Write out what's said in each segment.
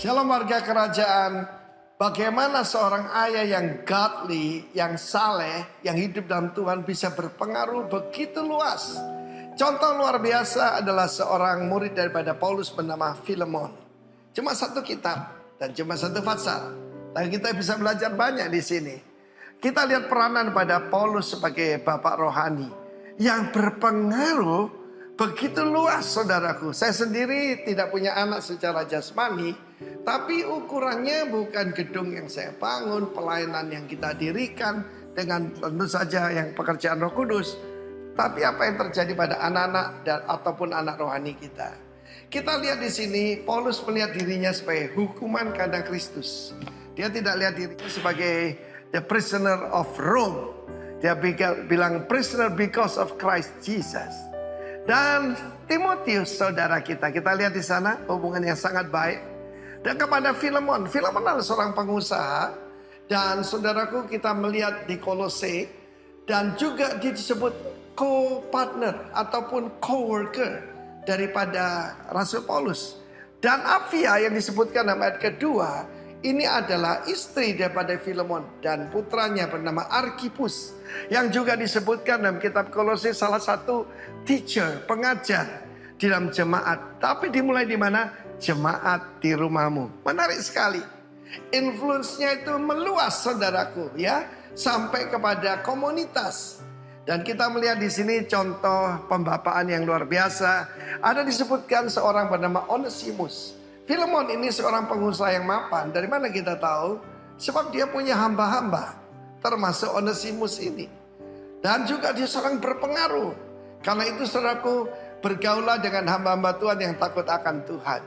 Shalom warga kerajaan. Bagaimana seorang ayah yang godly, yang saleh, yang hidup dalam Tuhan bisa berpengaruh begitu luas. Contoh luar biasa adalah seorang murid daripada Paulus bernama Filemon. Cuma satu kitab dan cuma satu pasal. Tapi kita bisa belajar banyak di sini. Kita lihat peranan pada Paulus sebagai bapak rohani yang berpengaruh begitu luas, saudaraku. Saya sendiri tidak punya anak secara jasmani, tapi ukurannya bukan gedung yang saya bangun, pelayanan yang kita dirikan dengan tentu saja yang pekerjaan Roh Kudus, tapi apa yang terjadi pada anak-anak dan ataupun anak rohani kita. Kita lihat di sini Paulus melihat dirinya sebagai hukuman karena Kristus. Dia tidak lihat dirinya sebagai the prisoner of Rome. Dia bilang prisoner because of Christ Jesus. Dan Timotius saudara kita lihat di sana hubungan yang sangat baik. Dan kepada Filemon adalah seorang pengusaha. Dan saudaraku kita melihat di Kolose. Dan juga disebut co-partner ataupun co-worker daripada Rasul Paulus. Dan Apphia yang disebutkan dalam ayat kedua, ini adalah istri daripada Filemon dan putranya bernama Archippus, yang juga disebutkan dalam kitab Kolose salah satu teacher, pengajar di dalam jemaat. Tapi dimulai di mana? Jemaat di rumahmu. Menarik sekali. Influence-nya itu meluas saudaraku ya, sampai kepada komunitas. Dan kita melihat di sini contoh pembapaan yang luar biasa. Ada disebutkan seorang bernama Onesimus. Filemon ini seorang pengusaha yang mapan. Dari mana kita tahu? Sebab dia punya hamba-hamba, termasuk Onesimus ini. Dan juga dia seorang berpengaruh. Karena itu saudaraku, bergaulah dengan hamba-hamba Tuhan yang takut akan Tuhan.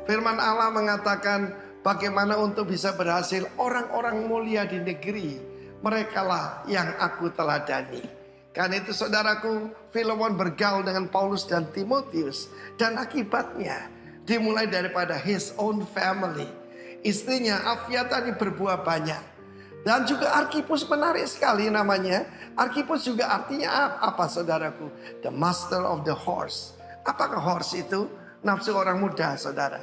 Firman Allah mengatakan bagaimana untuk bisa berhasil orang-orang mulia di negeri. Merekalah yang aku teladani. Karena itu saudaraku, Filemon bergaul dengan Paulus dan Timotius. Dan akibatnya dimulai daripada his own family. Istrinya Apphia tadi berbuah banyak. Dan juga Archippus menarik sekali namanya. Archippus juga artinya apa saudaraku? The master of the horse. Apakah horse itu? Nafsu orang muda saudara.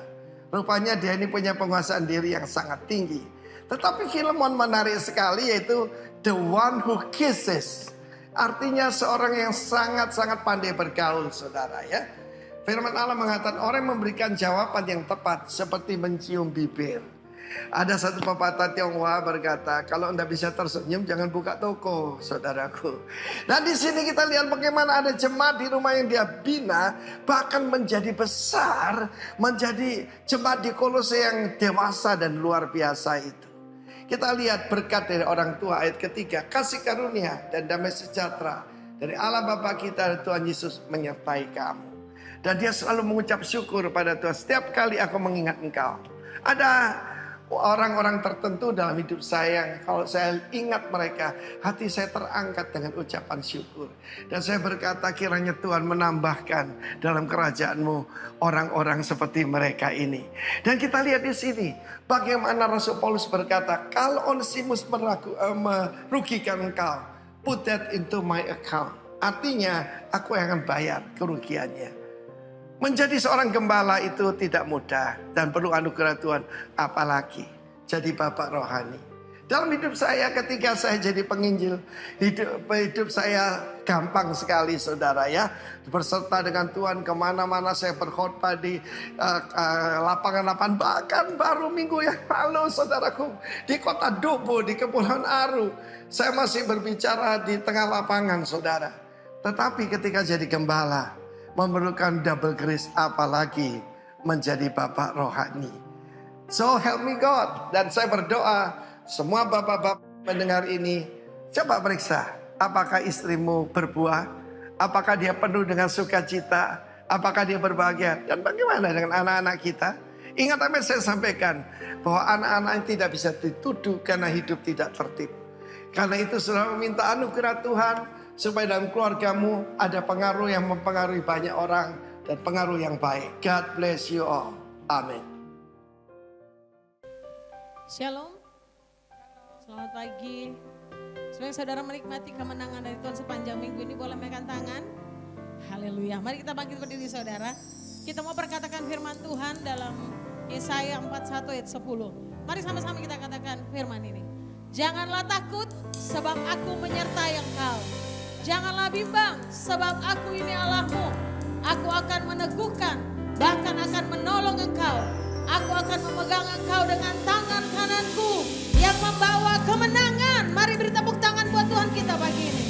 Rupanya dia ini punya penguasaan diri yang sangat tinggi. Tetapi Filemon menarik sekali, yaitu the one who kisses. Artinya seorang yang sangat-sangat pandai bergaul saudara ya. Firman Allah mengatakan orang yang memberikan jawaban yang tepat seperti mencium bibir. Ada satu pepatah Tionghoa berkata, kalau Anda bisa tersenyum jangan buka toko, saudaraku. Dan di sini kita lihat bagaimana ada jemaat di rumah yang dia bina, bahkan menjadi besar, menjadi jemaat di Kolose yang dewasa dan luar biasa itu. Kita lihat berkat dari orang tua ayat ketiga, kasih karunia dan damai sejahtera dari Allah Bapa kita dan Tuhan Yesus menyertai kamu. Dan dia selalu mengucap syukur pada Tuhan. Setiap kali aku mengingat engkau. Ada orang-orang tertentu dalam hidup saya, kalau saya ingat mereka, hati saya terangkat dengan ucapan syukur. Dan saya berkata kiranya Tuhan menambahkan dalam kerajaan-Mu orang-orang seperti mereka ini. Dan kita lihat di sini bagaimana Rasul Paulus berkata, kalau Onesimus merugikan engkau, put that into my account. Artinya aku yang akan bayar kerugiannya. Menjadi seorang gembala itu tidak mudah dan perlu anugerah Tuhan, apalagi jadi bapak rohani. Dalam hidup saya ketika saya jadi penginjil, hidup saya gampang sekali saudara ya. Berserta dengan Tuhan kemana-mana saya berkhotbah di lapangan-lapangan. Bahkan baru minggu yang lalu saudaraku, di kota Dobo, di Kepulauan Aru, saya masih berbicara di tengah lapangan saudara. Tetapi ketika jadi gembala, memerlukan double grace, apalagi menjadi bapak rohani. So help me God. Dan saya berdoa semua bapak-bapak mendengar ini, coba periksa apakah istrimu berbuah, apakah dia penuh dengan sukacita, apakah dia berbahagia, dan bagaimana dengan anak-anak kita. Ingat apa yang saya sampaikan, bahwa anak-anak yang tidak bisa dituduh karena hidup tidak tertib. Karena itu saudara meminta anugerah Tuhan, supaya dalam keluargamu ada pengaruh yang mempengaruhi banyak orang dan pengaruh yang baik. God bless you all. Amin. Shalom. Selamat pagi. Supaya saudara menikmati kemenangan dari Tuhan sepanjang minggu ini, boleh megang tangan. Haleluya. Mari kita bangkit berdiri saudara. Kita mau perkatakan firman Tuhan dalam Yesaya 41 ayat 10. Mari sama-sama kita katakan firman ini. Janganlah takut sebab aku menyertai engkau. Janganlah bimbang sebab aku ini Allahmu. Aku akan meneguhkan, bahkan akan menolong engkau. Aku akan memegang engkau dengan tangan kananku yang membawa kemenangan. Mari beri tepuk tangan buat Tuhan kita pagi ini.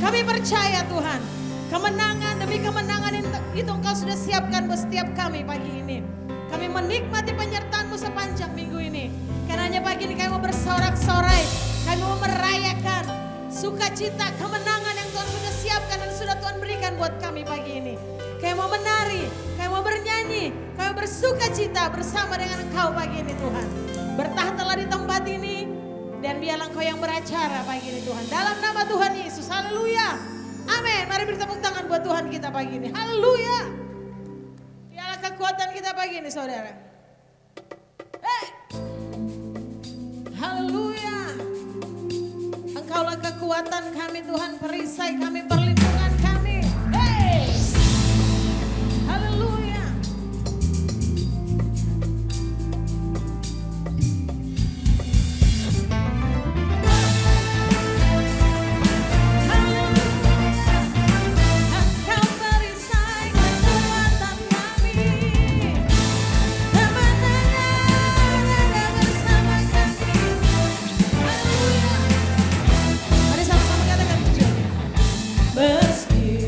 Kami percaya Tuhan, kemenangan demi kemenangan itu engkau sudah siapkan buat setiap kami pagi ini. Kami menikmati penyertaan-Mu sepanjang minggu ini. Karena hanya pagi ini kami mau bersorak-sorai, kami mau merayakan sukacita kemenangan yang Tuhan sudah siapkan dan sudah Tuhan berikan buat kami pagi ini. Kami mau menari, kami mau bernyanyi, kami bersukacita bersama dengan Engkau pagi ini Tuhan. Bertahtalah di tempat ini dan biarlah Engkau yang beracara pagi ini Tuhan. Dalam nama Tuhan Yesus, haleluya. Amin. Mari beri tepuk tangan buat Tuhan kita pagi ini. Haleluya. Biarlah kekuatan kita pagi ini saudara. Haleluya. Engkaulah kekuatan kami Tuhan, perisai kami, perlindungan kami. Haleluya. Engkau perisai kekuatan kami. Kemenangan ada bersama kami. Haleluya. Mari sama-sama katakan tujuannya. Meski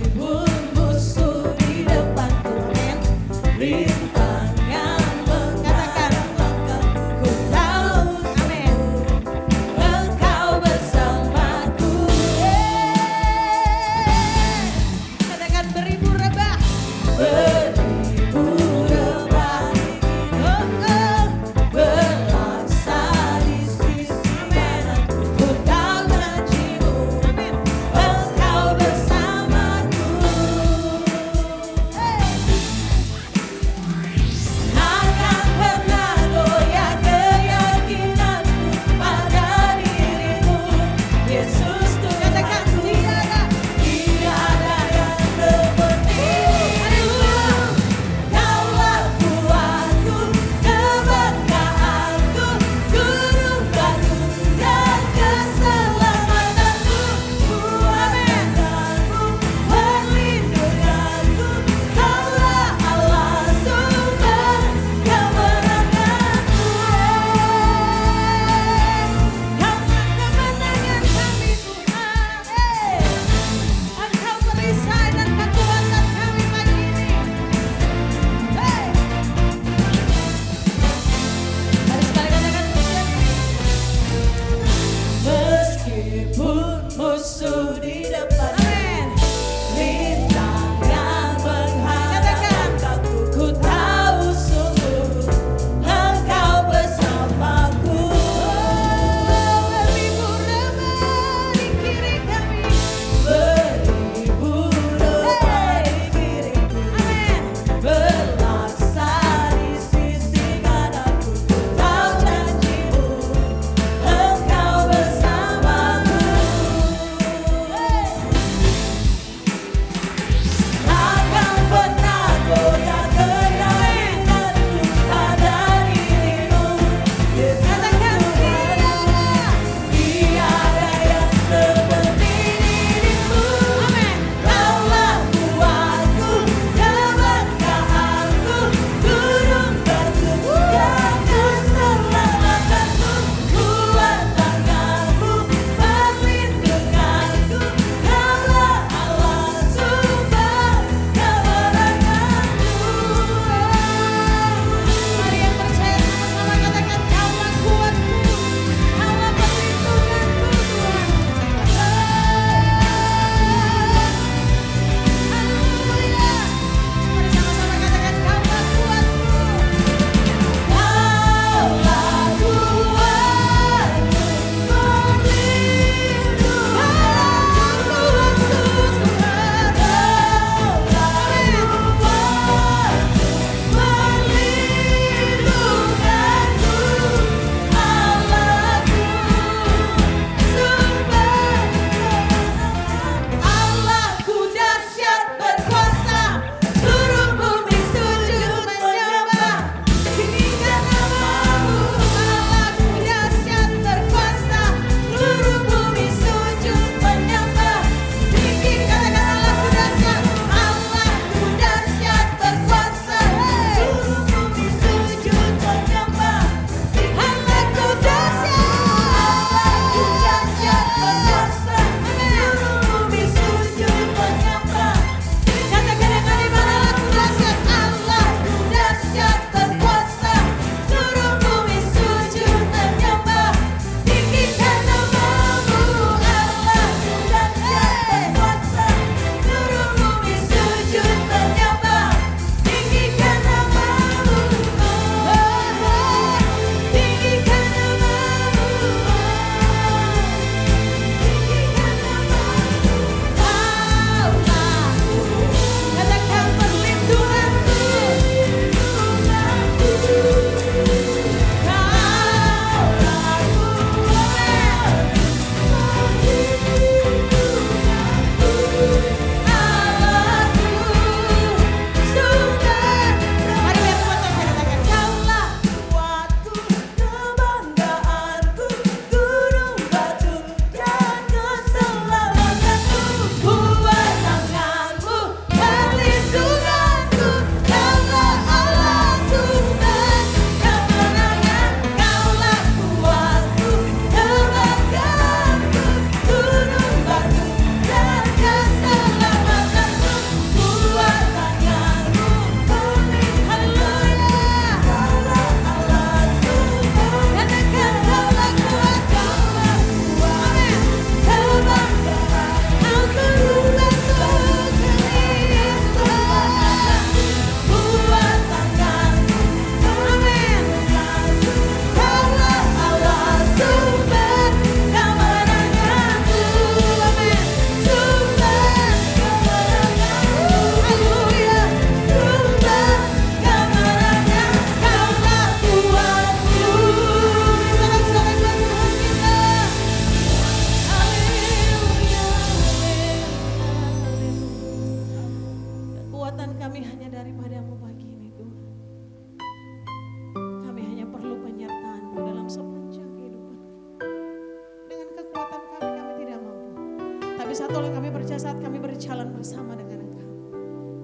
Satu yang kami percaya saat kami berjalan bersama dengan Engkau,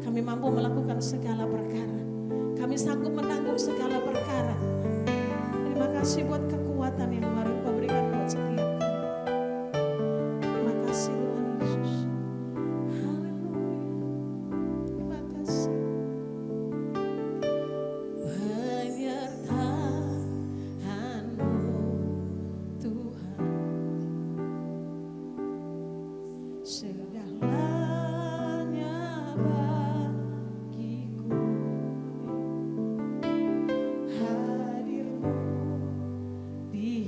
kami mampu melakukan segala perkara. Kami sanggup menanggung segala perkara. Terima kasih buat kekuatan yang baru Kau berikan buat setiap kami. Terima kasih Tuhan Yesus. Haleluya. Terima kasih. Penyertaan-Mu Tuhan, segalanya bagiku. Hadir-Mu di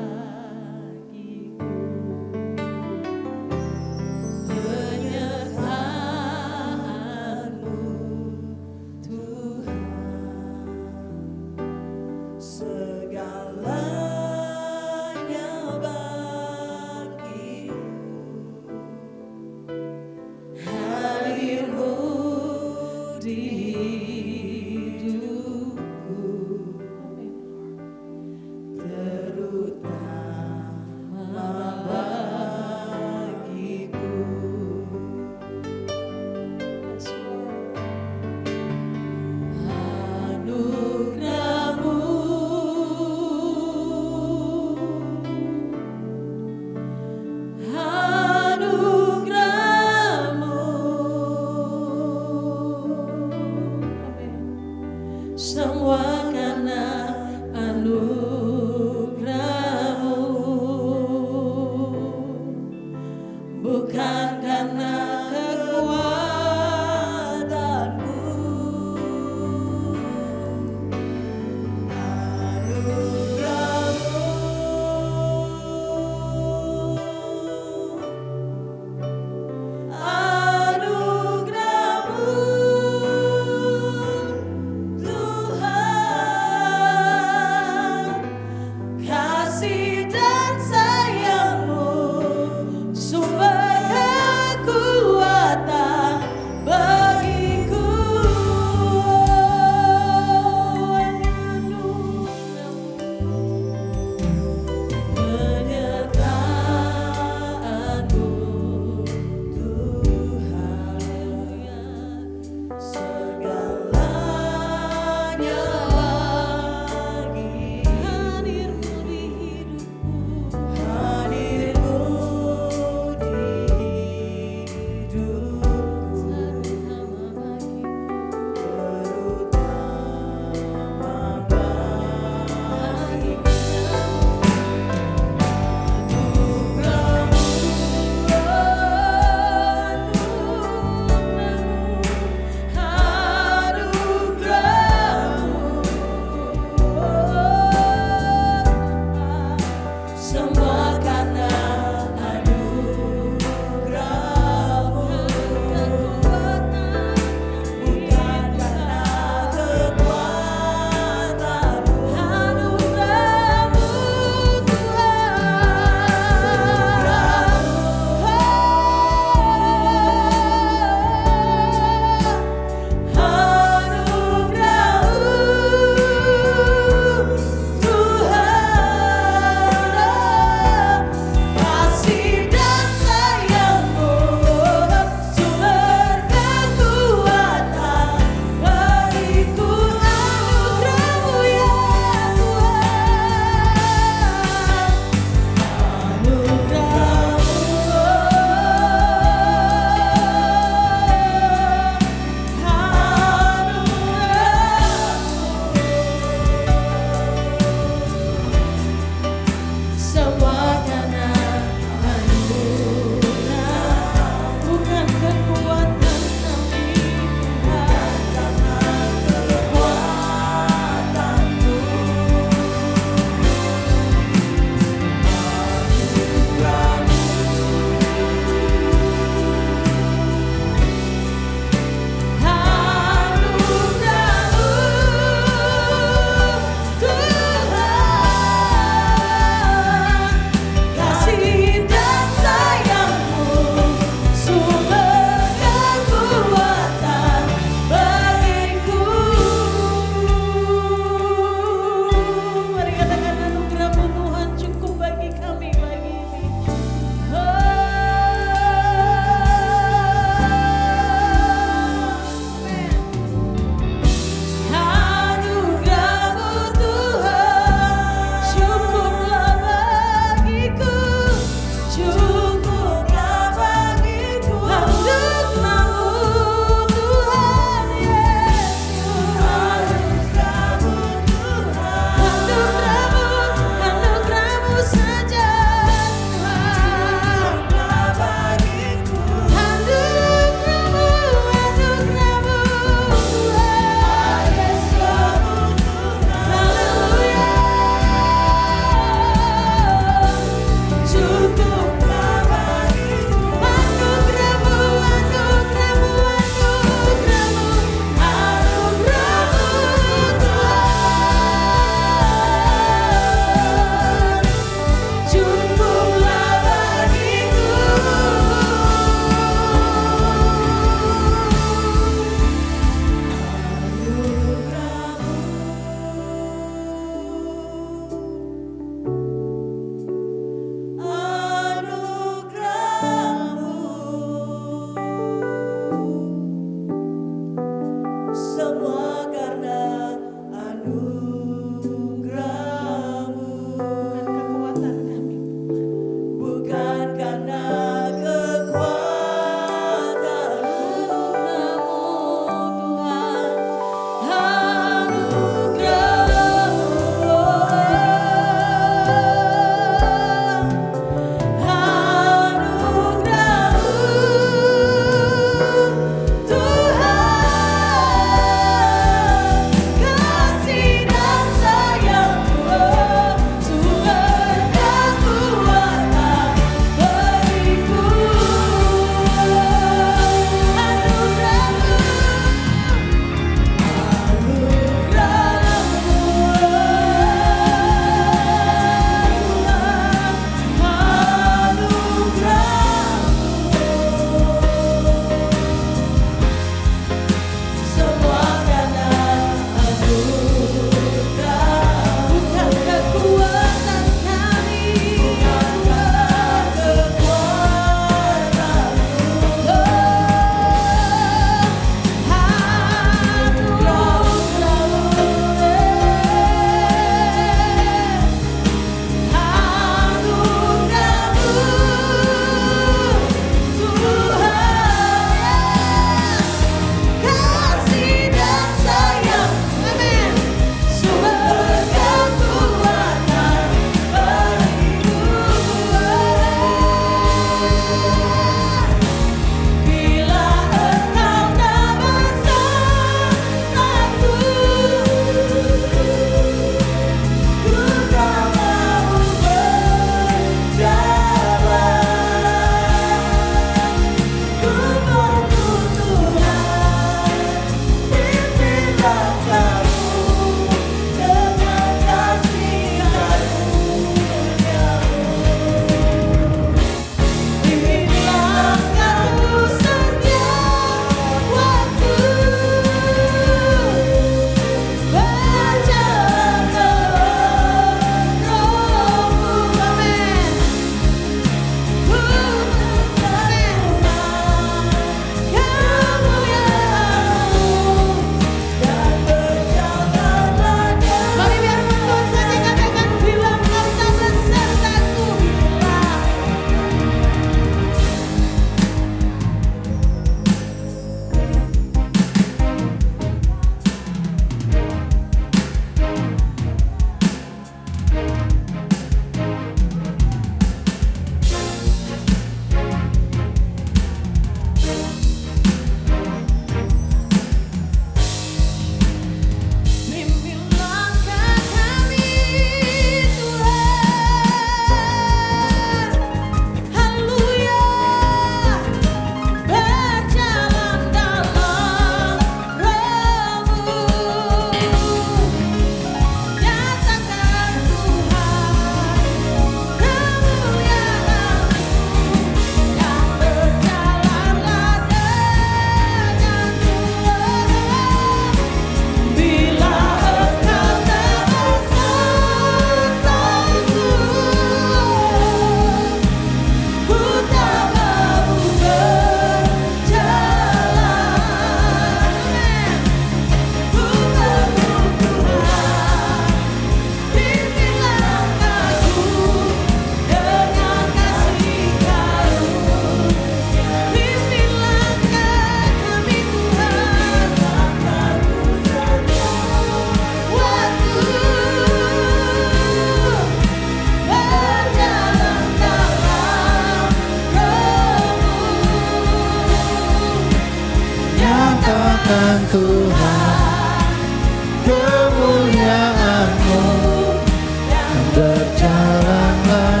Berjalanlah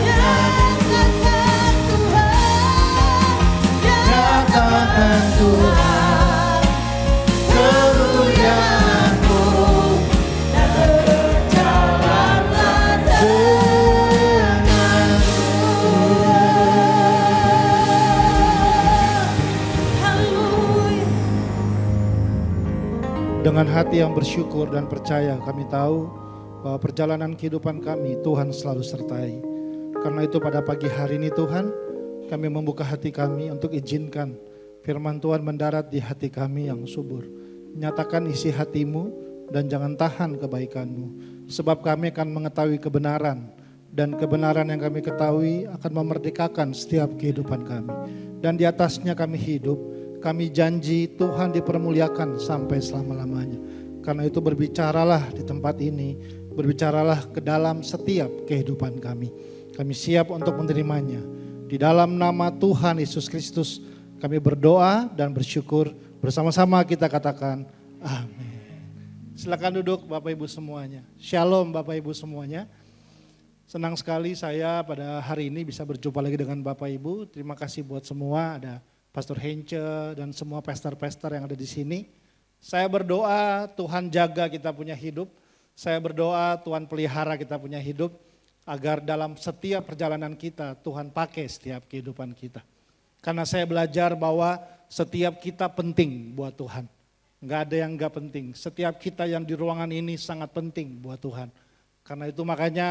Nyatakan Tuhan, nyatakan Tuhan kemuliaan-Mu dan berjalanlah Haleluya. Dengan hati yang bersyukur dan percaya, kami tahu bahwa perjalanan kehidupan kami Tuhan selalu sertai. Karena itu pada pagi hari ini Tuhan, kami membuka hati kami untuk izinkan firman Tuhan mendarat di hati kami yang subur. Nyatakan isi hatimu dan jangan tahan kebaikanmu. Sebab kami akan mengetahui kebenaran, dan kebenaran yang kami ketahui akan memerdekakan setiap kehidupan kami. Dan di atasnya kami hidup. Kami janji Tuhan dipermuliakan sampai selama-lamanya. Karena itu berbicaralah di tempat ini, berbicaralah ke dalam setiap kehidupan kami. Kami siap untuk menerimanya. Di dalam nama Tuhan Yesus Kristus kami berdoa dan bersyukur. Bersama-sama kita katakan amin. Silakan duduk Bapak Ibu semuanya. Shalom Bapak Ibu semuanya. Senang sekali saya pada hari ini bisa berjumpa lagi dengan Bapak Ibu. Terima kasih buat semua, ada Pastor Hence dan semua pastor-pastor yang ada di sini. Saya berdoa Tuhan jaga kita punya hidup. Saya berdoa Tuhan pelihara kita punya hidup. Agar dalam setiap perjalanan kita Tuhan pakai setiap kehidupan kita. Karena saya belajar bahwa setiap kita penting buat Tuhan. Enggak ada yang enggak penting. Setiap kita yang di ruangan ini sangat penting buat Tuhan. Karena itu makanya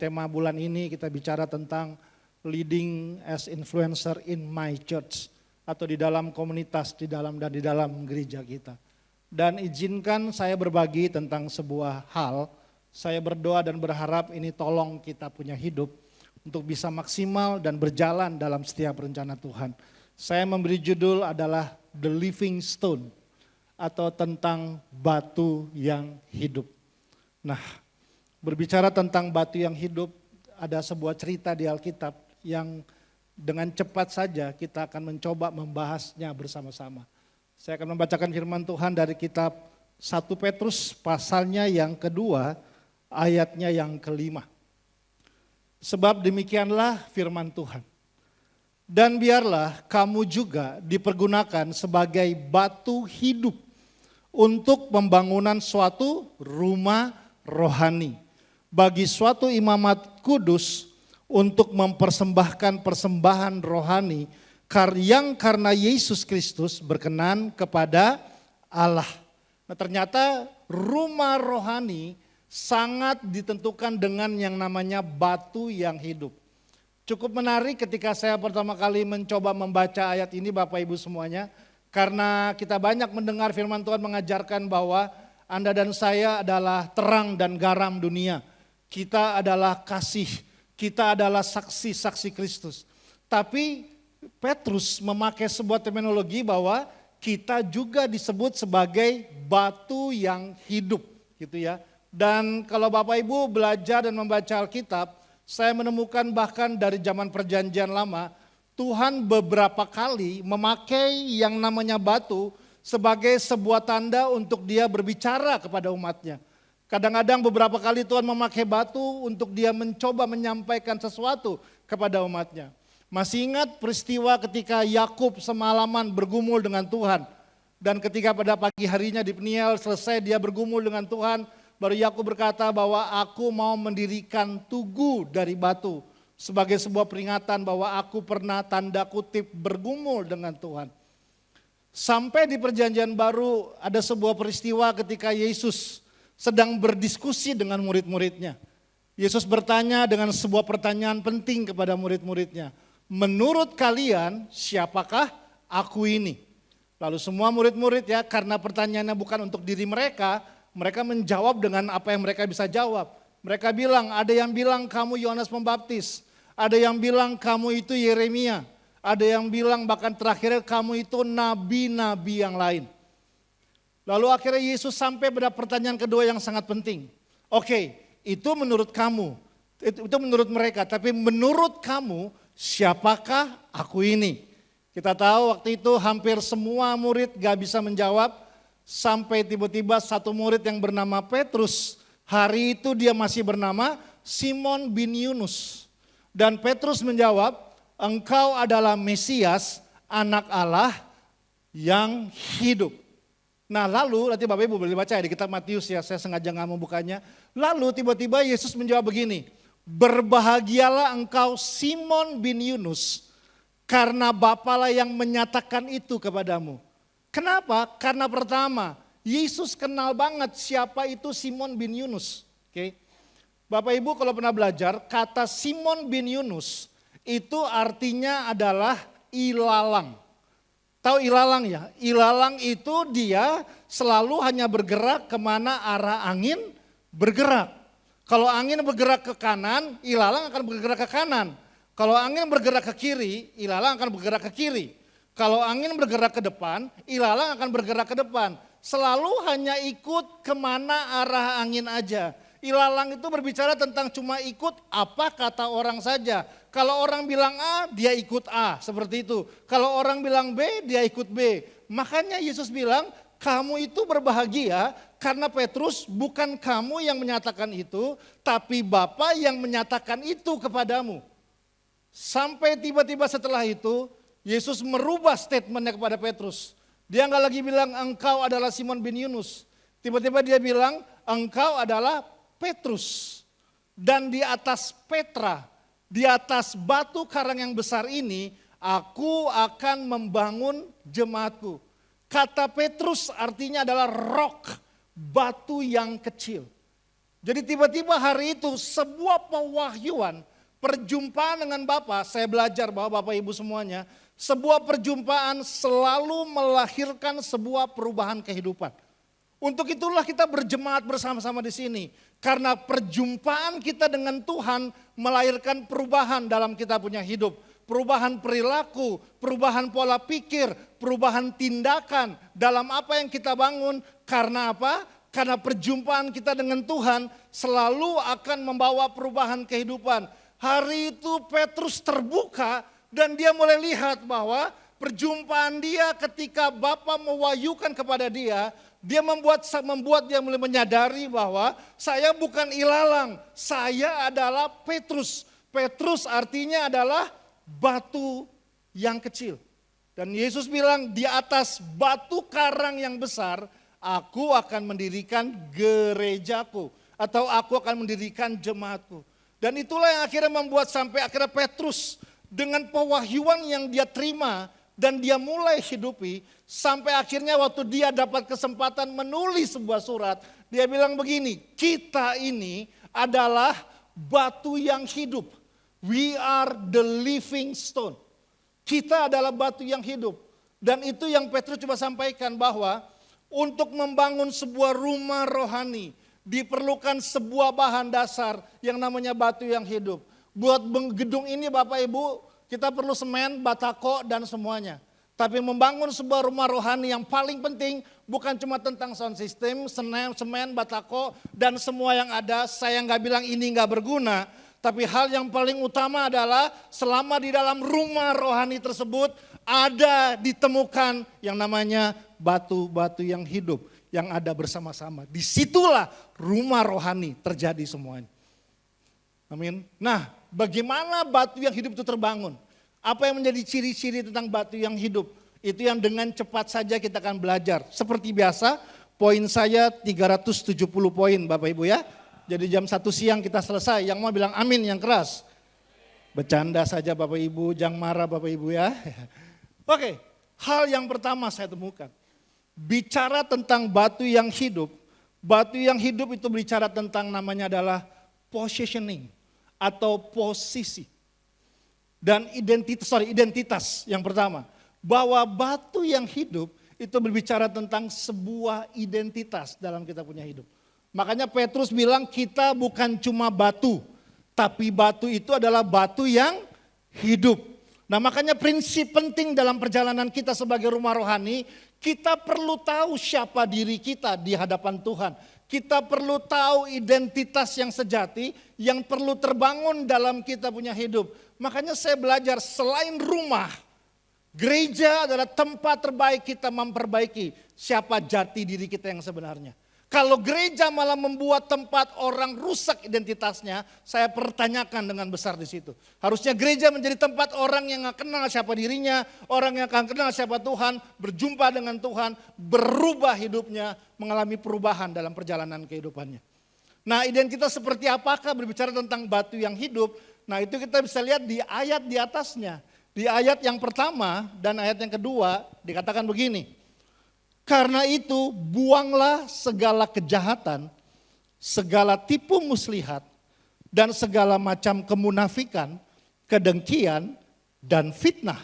tema bulan ini kita bicara tentang leading as influencer in my church. Atau di dalam komunitas, di dalam gereja kita. Dan izinkan saya berbagi tentang sebuah hal. Saya berdoa dan berharap ini tolong kita punya hidup untuk bisa maksimal dan berjalan dalam setiap rencana Tuhan. Saya memberi judul adalah The Living Stone atau tentang batu yang hidup. Nah, berbicara tentang batu yang hidup, ada sebuah cerita di Alkitab yang dengan cepat saja kita akan mencoba membahasnya bersama-sama. Saya akan membacakan firman Tuhan dari kitab 1 Petrus pasalnya yang kedua, ayatnya yang kelima. Sebab demikianlah firman Tuhan. Dan biarlah kamu juga dipergunakan sebagai batu hidup untuk pembangunan suatu rumah rohani. Bagi suatu imamat kudus untuk mempersembahkan persembahan rohani yang karena Yesus Kristus berkenan kepada Allah. Nah ternyata rumah rohani sangat ditentukan dengan yang namanya batu yang hidup. Cukup menarik ketika saya pertama kali mencoba membaca ayat ini Bapak Ibu semuanya. Karena kita banyak mendengar firman Tuhan mengajarkan bahwa Anda dan saya adalah terang dan garam dunia. Kita adalah kasih, kita adalah saksi-saksi Kristus. Tapi Petrus memakai sebuah terminologi bahwa kita juga disebut sebagai batu yang hidup gitu ya. Dan kalau Bapak Ibu belajar dan membaca Alkitab, saya menemukan bahkan dari zaman perjanjian lama, Tuhan beberapa kali memakai yang namanya batu sebagai sebuah tanda untuk dia berbicara kepada umatnya. Kadang-kadang beberapa kali Tuhan memakai batu untuk dia mencoba menyampaikan sesuatu kepada umatnya. Masih ingat peristiwa ketika Yakub semalaman bergumul dengan Tuhan. Dan ketika pada pagi harinya di Peniel selesai dia bergumul dengan Tuhan. Baru Yakub berkata bahwa aku mau mendirikan tugu dari batu. Sebagai sebuah peringatan bahwa aku pernah tanda kutip bergumul dengan Tuhan. Sampai di perjanjian baru ada sebuah peristiwa ketika Yesus sedang berdiskusi dengan murid-muridnya. Yesus bertanya dengan sebuah pertanyaan penting kepada murid-muridnya. Menurut kalian siapakah aku ini? Lalu semua murid-murid ya karena pertanyaannya bukan untuk diri mereka, mereka menjawab dengan apa yang mereka bisa jawab. Mereka bilang, ada yang bilang kamu Yohanes Pembaptis, ada yang bilang kamu itu Yeremia, ada yang bilang bahkan terakhirnya kamu itu nabi-nabi yang lain. Lalu akhirnya Yesus sampai pada pertanyaan kedua yang sangat penting. Oke, itu menurut kamu, itu menurut mereka, tapi menurut kamu siapakah aku ini? Kita tahu waktu itu hampir semua murid gak bisa menjawab, sampai tiba-tiba satu murid yang bernama Petrus Hari itu dia masih bernama Simon bin Yunus. Dan Petrus menjawab, engkau adalah Mesias, anak Allah yang hidup. Nah lalu, nanti Bapak Ibu boleh baca ya di kitab Matius ya, saya sengaja nggak membukanya. Lalu tiba-tiba Yesus menjawab begini, berbahagialah engkau Simon bin Yunus, karena Bapalah yang menyatakan itu kepadamu. Kenapa? Karena pertama, Yesus kenal banget siapa itu Simon bin Yunus. Oke. Bapak Ibu kalau pernah belajar, kata Simon bin Yunus itu artinya adalah ilalang. Tahu ilalang ya? Ilalang itu dia selalu hanya bergerak kemana arah angin bergerak. Kalau angin bergerak ke kanan, ilalang akan bergerak ke kanan. Kalau angin bergerak ke kiri, ilalang akan bergerak ke kiri. Kalau angin bergerak ke depan, ilalang akan bergerak ke depan. Selalu hanya ikut kemana arah angin aja. Ilalang itu berbicara tentang cuma ikut apa kata orang saja. Kalau orang bilang A, dia ikut A, seperti itu. Kalau orang bilang B, dia ikut B. Makanya Yesus bilang, kamu itu berbahagia karena Petrus bukan kamu yang menyatakan itu, tapi Bapa yang menyatakan itu kepadamu. Sampai tiba-tiba setelah itu, Yesus merubah statementnya kepada Petrus. Dia nggak lagi bilang engkau adalah Simon bin Yunus. Tiba-tiba dia bilang engkau adalah Petrus. Dan di atas Petra, di atas batu karang yang besar ini, aku akan membangun jemaatku. Kata Petrus artinya adalah rock, batu yang kecil. Jadi tiba-tiba hari itu sebuah pewahyuan, perjumpaan dengan Bapa, saya belajar bahwa Bapak Ibu semuanya, sebuah perjumpaan selalu melahirkan sebuah perubahan kehidupan. Untuk itulah kita berjemaat bersama-sama di sini. Karena perjumpaan kita dengan Tuhan melahirkan perubahan dalam kita punya hidup. Perubahan perilaku, perubahan pola pikir, perubahan tindakan dalam apa yang kita bangun. Karena apa? Karena perjumpaan kita dengan Tuhan selalu akan membawa perubahan kehidupan. Hari itu Petrus terbuka dan dia mulai lihat bahwa perjumpaan dia ketika Bapa mewahyukan kepada dia, dia membuat dia mulai menyadari bahwa saya bukan ilalang, saya adalah Petrus. Petrus artinya adalah batu yang kecil. Dan Yesus bilang di atas batu karang yang besar, aku akan mendirikan gerejaku. Atau aku akan mendirikan jemaatku. Dan itulah yang akhirnya membuat sampai akhirnya Petrus dengan pewahyuan yang dia terima dan dia mulai hidupi, sampai akhirnya waktu dia dapat kesempatan menulis sebuah surat, dia bilang begini, kita ini adalah batu yang hidup. We are the living stone. Kita adalah batu yang hidup. Dan itu yang Petrus coba sampaikan bahwa untuk membangun sebuah rumah rohani, diperlukan sebuah bahan dasar yang namanya batu yang hidup. Buat gedung ini Bapak Ibu, kita perlu semen, batako, dan semuanya. Tapi membangun sebuah rumah rohani yang paling penting bukan cuma tentang sound system, semen, batako, dan semua yang ada. Saya nggak bilang ini nggak berguna. Tapi hal yang paling utama adalah selama di dalam rumah rohani tersebut ada ditemukan yang namanya batu-batu yang hidup. Yang ada bersama-sama. Disitulah rumah rohani terjadi semuanya. Amin. Nah, bagaimana batu yang hidup itu terbangun? Apa yang menjadi ciri-ciri tentang batu yang hidup? Itu yang dengan cepat saja kita akan belajar. Seperti biasa, poin saya 370 poin Bapak Ibu ya. Jadi jam 1 siang kita selesai. Yang mau bilang amin yang keras. Bercanda saja Bapak Ibu, jangan marah Bapak Ibu ya. Oke, hal yang pertama saya temukan. Bicara tentang batu yang hidup. Batu yang hidup itu bicara tentang namanya adalah positioning. Atau posisi. Dan identitas yang pertama. Bahwa batu yang hidup itu berbicara tentang sebuah identitas dalam kita punya hidup. Makanya Petrus bilang kita bukan cuma batu. Tapi batu itu adalah batu yang hidup. Nah makanya prinsip penting dalam perjalanan kita sebagai rumah rohani. Kita perlu tahu siapa diri kita di hadapan Tuhan. Kita perlu tahu identitas yang sejati yang perlu terbangun dalam kita punya hidup. Makanya saya belajar selain rumah, gereja adalah tempat terbaik kita memperbaiki siapa jati diri kita yang sebenarnya. Kalau gereja malah membuat tempat orang rusak identitasnya, saya pertanyakan dengan besar di situ. Harusnya gereja menjadi tempat orang yang gak kenal siapa dirinya, orang yang akan kenal siapa Tuhan, berjumpa dengan Tuhan, berubah hidupnya, mengalami perubahan dalam perjalanan kehidupannya. Nah, identitas seperti apakah berbicara tentang batu yang hidup? Nah, itu kita bisa lihat di ayat di atasnya. Di ayat yang pertama dan ayat yang kedua dikatakan begini. Karena itu buanglah segala kejahatan, segala tipu muslihat, dan segala macam kemunafikan, kedengkian, dan fitnah.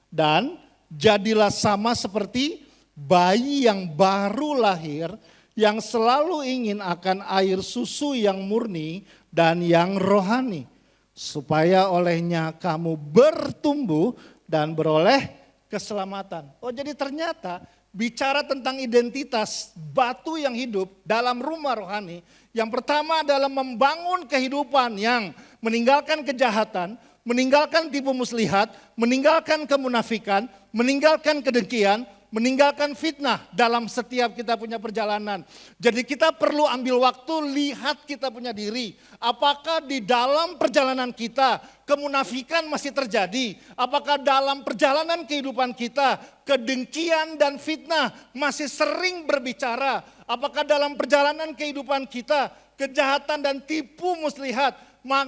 Dan jadilah sama seperti bayi yang baru lahir, yang selalu ingin akan air susu yang murni dan yang rohani. Supaya olehnya kamu bertumbuh dan beroleh keselamatan. Oh, jadi ternyata bicara tentang identitas batu yang hidup dalam rumah rohani. Yang pertama adalah membangun kehidupan yang meninggalkan kejahatan, meninggalkan tipu muslihat, meninggalkan kemunafikan, meninggalkan kedengkian, meninggalkan fitnah dalam setiap kita punya perjalanan. Jadi kita perlu ambil waktu lihat kita punya diri. Apakah di dalam perjalanan kita kemunafikan masih terjadi? Apakah dalam perjalanan kehidupan kita kedengkian dan fitnah masih sering berbicara? Apakah dalam perjalanan kehidupan kita kejahatan dan tipu muslihat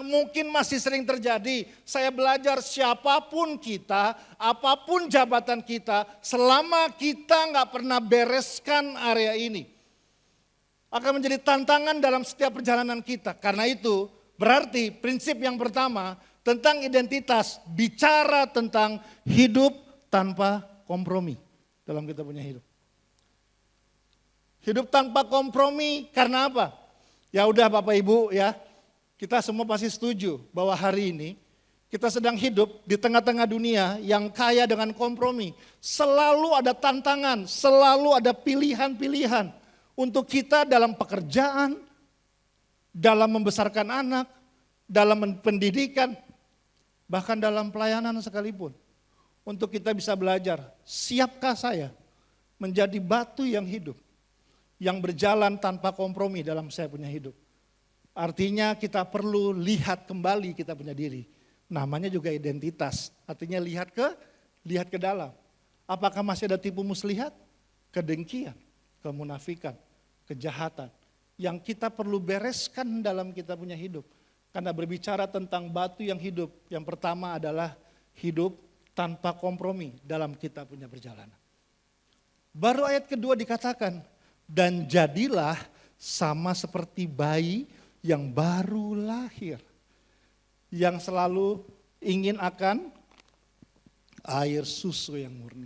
mungkin masih sering terjadi? Saya belajar siapapun kita, apapun jabatan kita, selama kita nggak pernah bereskan area ini, akan menjadi tantangan dalam setiap perjalanan kita. Karena itu berarti prinsip yang pertama tentang identitas, bicara tentang hidup tanpa kompromi dalam kita punya hidup. Hidup tanpa kompromi karena apa? Ya udah Bapak Ibu ya, kita semua pasti setuju bahwa hari ini kita sedang hidup di tengah-tengah dunia yang kaya dengan kompromi. Selalu ada tantangan, selalu ada pilihan-pilihan untuk kita dalam pekerjaan, dalam membesarkan anak, dalam pendidikan, bahkan dalam pelayanan sekalipun. Untuk kita bisa belajar, siapkah saya menjadi batu yang hidup, yang berjalan tanpa kompromi dalam saya punya hidup. Artinya kita perlu lihat kembali kita punya diri. Namanya juga identitas. Artinya lihat ke dalam. Apakah masih ada tipu muslihat? Kedengkian, kemunafikan, kejahatan. Yang kita perlu bereskan dalam kita punya hidup. Karena berbicara tentang batu yang hidup. Yang pertama adalah hidup tanpa kompromi dalam kita punya perjalanan. Baru ayat kedua dikatakan, dan jadilah sama seperti bayi yang baru lahir, yang selalu ingin akan air susu yang murni.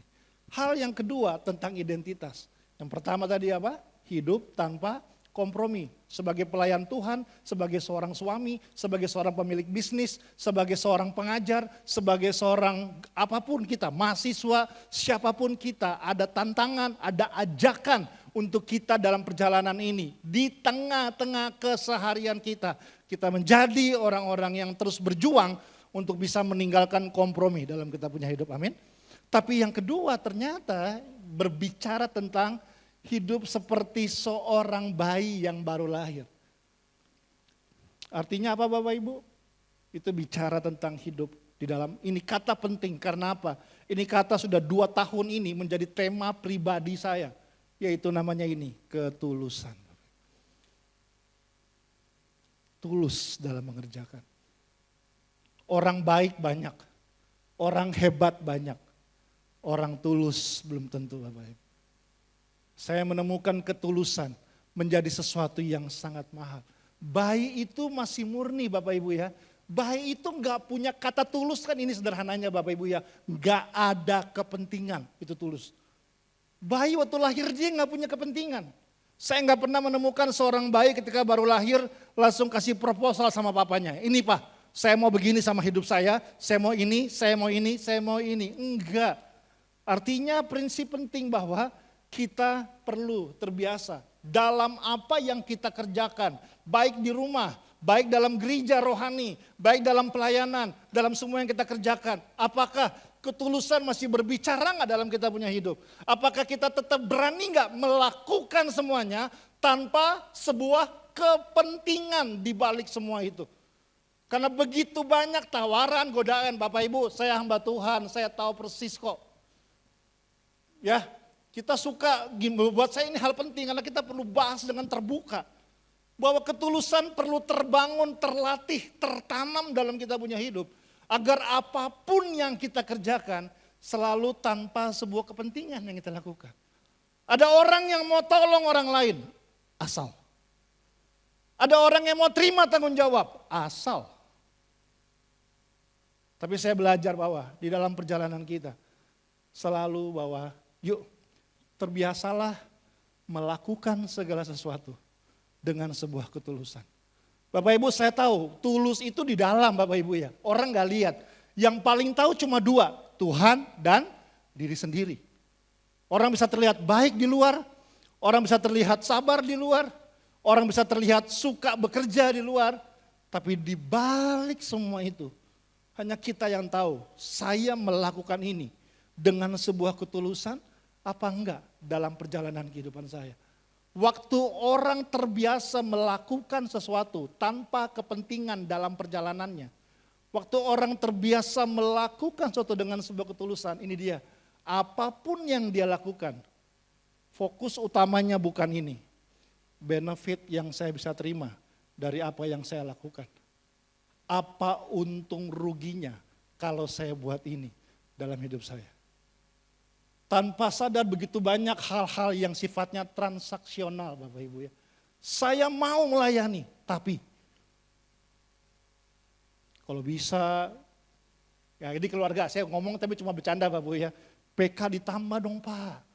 Hal yang kedua tentang identitas. Yang pertama tadi apa? Hidup tanpa kompromi. Sebagai pelayan Tuhan, sebagai seorang suami, sebagai seorang pemilik bisnis, sebagai seorang pengajar, sebagai seorang apapun kita, mahasiswa, siapapun kita, ada tantangan, ada ajakan untuk kita dalam perjalanan ini. Di tengah-tengah keseharian kita, kita menjadi orang-orang yang terus berjuang untuk bisa meninggalkan kompromi dalam kita punya hidup, amin. Tapi yang kedua ternyata berbicara tentang hidup seperti seorang bayi yang baru lahir. Artinya apa Bapak Ibu? Itu bicara tentang hidup di dalam, ini kata penting karena apa? Ini kata sudah 2 tahun ini menjadi tema pribadi saya. Yaitu namanya ini, ketulusan. Tulus dalam mengerjakan. Orang baik banyak, orang hebat banyak, orang tulus belum tentu Bapak Ibu. Saya menemukan ketulusan menjadi sesuatu yang sangat mahal. Bayi itu masih murni Bapak Ibu ya. Bayi itu gak punya kata tulus, kan ini sederhananya Bapak Ibu ya. Gak ada kepentingan, itu tulus. Bayi waktu lahir dia gak punya kepentingan. Saya gak pernah menemukan seorang bayi ketika baru lahir langsung kasih proposal sama papanya. Ini Pak, saya mau begini sama hidup saya mau ini, saya mau ini, saya mau ini. Enggak. Artinya prinsip penting bahwa kita perlu terbiasa dalam apa yang kita kerjakan. Baik di rumah, baik dalam gereja rohani, baik dalam pelayanan, dalam semua yang kita kerjakan. Apakah ketulusan masih berbicara nggak dalam kita punya hidup? Apakah kita tetap berani nggak melakukan semuanya tanpa sebuah kepentingan di balik semua itu? Karena begitu banyak tawaran, godaan. Bapak Ibu, saya hamba Tuhan, saya tahu persis kok. Ya, kita suka, buat saya ini hal penting karena kita perlu bahas dengan terbuka. Bahwa ketulusan perlu terbangun, terlatih, tertanam dalam kita punya hidup. Agar apapun yang kita kerjakan selalu tanpa sebuah kepentingan yang kita lakukan. Ada orang yang mau tolong orang lain, asal. Ada orang yang mau terima tanggung jawab, asal. Tapi saya belajar bahwa di dalam perjalanan kita selalu bahwa yuk terbiasalah melakukan segala sesuatu dengan sebuah ketulusan. Bapak Ibu saya tahu tulus itu di dalam Bapak Ibu ya. Orang gak lihat. Yang paling tahu cuma dua. Tuhan dan diri sendiri. Orang bisa terlihat baik di luar. Orang bisa terlihat sabar di luar. Orang bisa terlihat suka bekerja di luar. Tapi di balik semua itu. Hanya kita yang tahu. Saya melakukan ini dengan sebuah ketulusan apa enggak dalam perjalanan kehidupan saya. Waktu orang terbiasa melakukan sesuatu tanpa kepentingan dalam perjalanannya. Waktu orang terbiasa melakukan sesuatu dengan sebuah ketulusan, ini dia. Apapun yang dia lakukan, fokus utamanya bukan ini. Benefit yang saya bisa terima dari apa yang saya lakukan. Apa untung ruginya kalau saya buat ini dalam hidup saya. Tanpa sadar begitu banyak hal-hal yang sifatnya transaksional Bapak Ibu ya. Saya mau melayani, tapi kalau bisa, ya ini keluarga saya ngomong tapi cuma bercanda Bapak Ibu ya. PK ditambah dong Pak.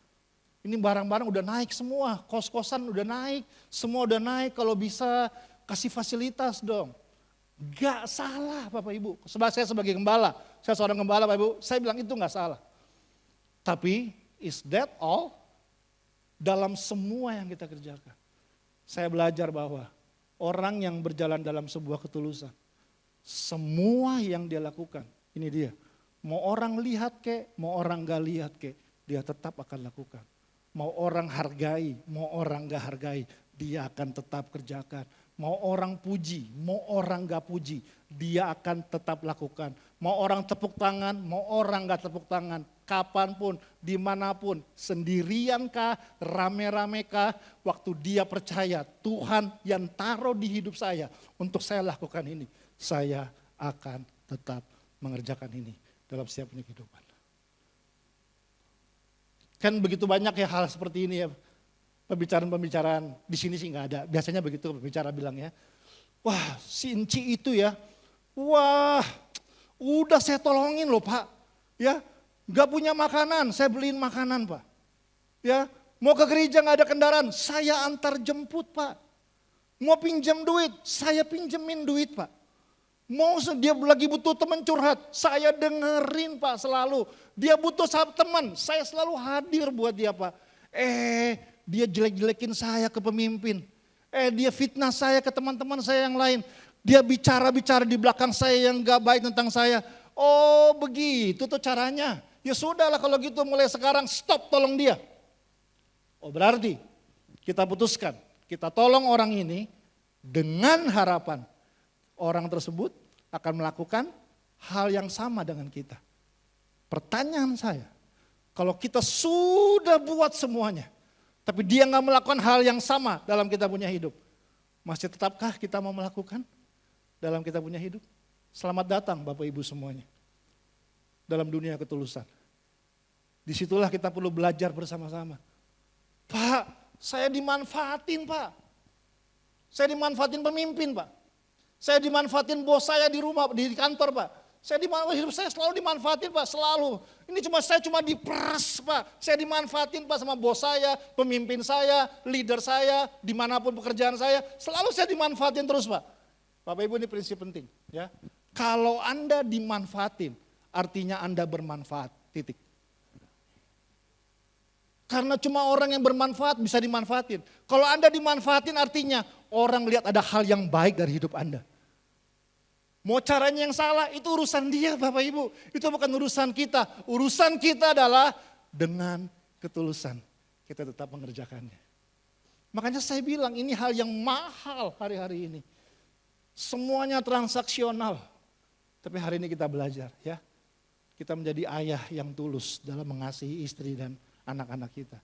Ini barang-barang udah naik semua, kos-kosan udah naik, semua udah naik. Kalau bisa kasih fasilitas dong. Gak salah Bapak Ibu. Sebab saya sebagai gembala, saya seorang gembala Bapak Ibu, saya bilang itu gak salah. Tapi is that all? Dalam semua yang kita kerjakan. Saya belajar bahwa orang yang berjalan dalam sebuah ketulusan. Semua yang dia lakukan, ini dia. Mau orang lihat kek, mau orang gak lihat kek, dia tetap akan lakukan. Mau orang hargai, mau orang gak hargai, dia akan tetap kerjakan. Mau orang puji, mau orang gak puji, dia akan tetap lakukan. Mau orang tepuk tangan, mau orang gak tepuk tangan, kapanpun, dimanapun, sendirian kah, rame-rame kah, waktu dia percaya Tuhan yang taruh di hidup saya untuk saya lakukan ini, saya akan tetap mengerjakan ini dalam setiap kehidupan. Kan begitu banyak ya hal seperti ini ya. Pembicaraan-pembicaraan di sini sih nggak ada. Biasanya begitu pembicara bilang ya. Wah si Enci itu ya. Wah udah saya tolongin loh Pak. Ya nggak punya makanan saya beliin makanan Pak. Ya mau ke gereja nggak ada kendaraan saya antar jemput Pak. Mau pinjam duit saya pinjemin duit Pak. Mau dia lagi butuh teman curhat saya dengerin Pak selalu. Dia butuh teman saya selalu hadir buat dia Pak. Dia jelek-jelekin saya ke pemimpin. Dia fitnah saya ke teman-teman saya yang lain. Dia bicara-bicara di belakang saya yang gak baik tentang saya. Oh begitu tuh caranya. Ya sudahlah kalau gitu mulai sekarang stop tolong dia. Oh berarti kita putuskan. Kita tolong orang ini dengan harapan orang tersebut akan melakukan hal yang sama dengan kita. Pertanyaan saya, kalau kita sudah buat semuanya. Tapi dia gak melakukan hal yang sama dalam kita punya hidup. Masih tetapkah kita mau melakukan dalam kita punya hidup? Selamat datang Bapak Ibu semuanya. Dalam dunia ketulusan. Disitulah kita perlu belajar bersama-sama. Pak, saya dimanfaatin Pak. Saya dimanfaatin pemimpin Pak. Saya dimanfaatin bos saya di rumah, di kantor Pak. Hidup saya selalu dimanfaatin Pak, selalu. Saya cuma diperas Pak. Saya dimanfaatin Pak sama bos saya, pemimpin saya, leader saya, dimanapun pekerjaan saya. Selalu saya dimanfaatin terus Pak. Bapak Ibu ini prinsip penting ya. Kalau Anda dimanfaatin, artinya Anda bermanfaat, titik. Karena cuma orang yang bermanfaat bisa dimanfaatin. Kalau Anda dimanfaatin artinya orang lihat ada hal yang baik dari hidup Anda. Mau caranya yang salah itu urusan dia Bapak Ibu. Itu bukan urusan kita. Urusan kita adalah dengan ketulusan kita tetap mengerjakannya. Makanya saya bilang ini hal yang mahal hari-hari ini. Semuanya transaksional. Tapi hari ini kita belajar ya. Kita menjadi ayah yang tulus dalam mengasihi istri dan anak-anak kita.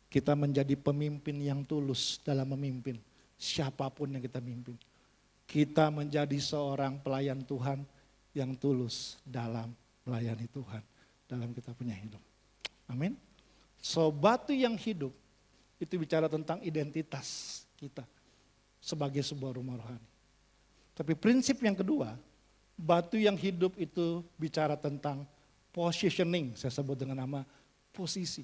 Kita menjadi pemimpin yang tulus dalam memimpin siapapun yang kita mimpin. Kita menjadi seorang pelayan Tuhan yang tulus dalam melayani Tuhan dalam kita punya hidup. Amin. So batu yang hidup itu bicara tentang identitas kita sebagai sebuah rumah rohani. Tapi prinsip yang kedua, batu yang hidup itu bicara tentang positioning, saya sebut dengan nama posisi.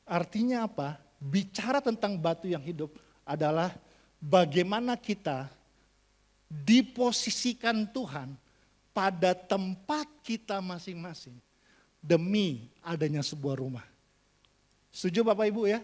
Artinya apa? Bicara tentang batu yang hidup adalah bagaimana kita diposisikan Tuhan pada tempat kita masing-masing demi adanya sebuah rumah. Setuju Bapak Ibu ya?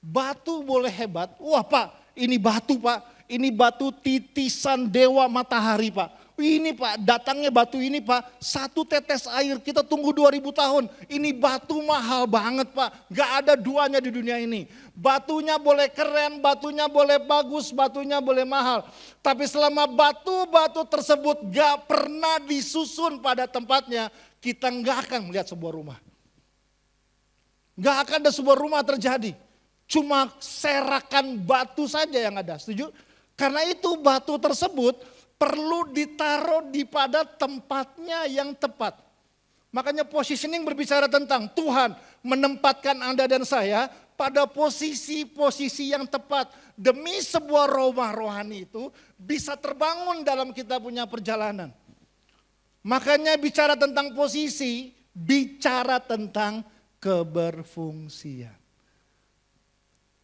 Batu boleh hebat. Wah Pak, ini batu Pak. Ini batu titisan dewa matahari Pak. Ini Pak, datangnya batu ini Pak, 1 tetes air kita tunggu 2000 tahun. Ini batu mahal banget Pak, gak ada duanya di dunia ini. Batunya boleh keren, batunya boleh bagus, batunya boleh mahal. Tapi selama batu-batu tersebut gak pernah disusun pada tempatnya, kita gak akan melihat sebuah rumah. Gak akan ada sebuah rumah terjadi. Cuma serakan batu saja yang ada, setuju? Karena itu batu tersebut perlu ditaruh di pada tempatnya yang tepat. Makanya positioning berbicara tentang Tuhan menempatkan Anda dan saya pada posisi-posisi yang tepat. Demi sebuah rumah rohani itu bisa terbangun dalam kita punya perjalanan. Makanya bicara tentang posisi, bicara tentang keberfungsian.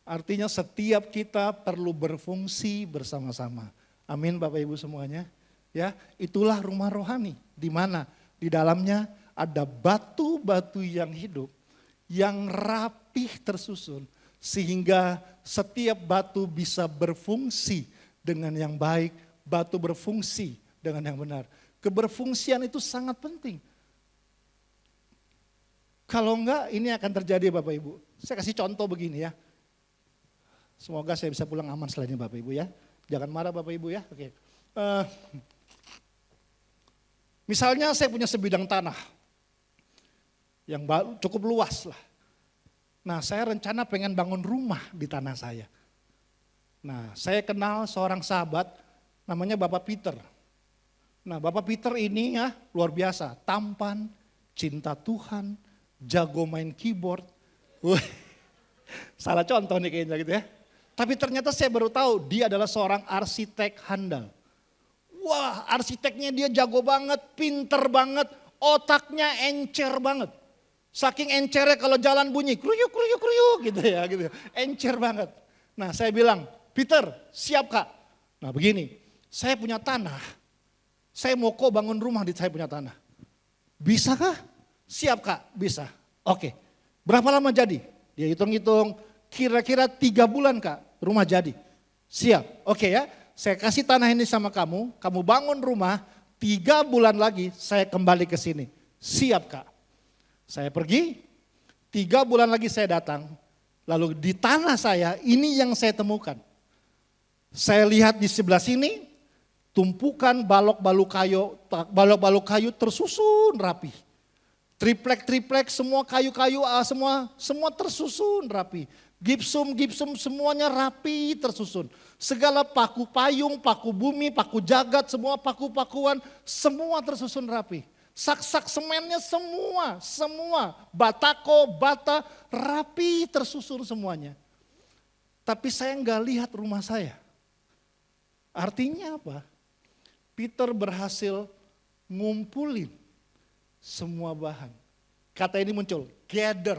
Artinya setiap kita perlu berfungsi bersama-sama. Amin Bapak Ibu semuanya. Ya, itulah rumah rohani di mana di dalamnya ada batu-batu yang hidup yang rapih tersusun sehingga setiap batu bisa berfungsi dengan yang baik, batu berfungsi dengan yang benar. Keberfungsian itu sangat penting. Kalau enggak ini akan terjadi Bapak Ibu. Saya kasih contoh begini ya. Semoga saya bisa pulang aman setelah ini Bapak Ibu ya. Jangan marah Bapak Ibu ya. Oke. Misalnya saya punya sebidang tanah yang cukup luas lah. Nah saya rencana pengen bangun rumah di tanah saya. Nah saya kenal seorang sahabat namanya Bapak Peter. Nah Bapak Peter ini ya luar biasa. Tampan, cinta Tuhan, jago main keyboard. Salah contoh nih kayaknya gitu ya. Tapi ternyata saya baru tahu dia adalah seorang arsitek handal. Wah arsiteknya dia jago banget, pinter banget, otaknya encer banget. Saking encernya kalau jalan bunyi kruyuk kruyuk kruyuk gitu ya. Gitu. Encer banget. Nah saya bilang, Peter siap Kak? Nah begini, saya punya tanah, saya mau kok bangun rumah di saya punya tanah. Bisa kah? Siap Kak, bisa. Oke, berapa lama jadi? Dia hitung-hitung, kira-kira 3 bulan Kak. Rumah jadi, siap, oke ya, saya kasih tanah ini sama kamu, kamu bangun rumah, 3 bulan lagi saya kembali ke sini, siap Kak. Saya pergi, 3 bulan lagi saya datang, lalu di tanah saya ini yang saya temukan. Saya lihat di sebelah sini, tumpukan balok-balok kayu tersusun rapi. Triplek semua kayu-kayu semua tersusun rapi. Gipsum semuanya rapi tersusun. Segala paku payung, paku bumi, paku jagat, semua paku-pakuan semua tersusun rapi. Sak-sak semennya semua batako, bata rapi tersusun semuanya. Tapi saya nggak lihat rumah saya. Artinya apa? Peter berhasil ngumpulin semua bahan. Kata ini muncul, gather.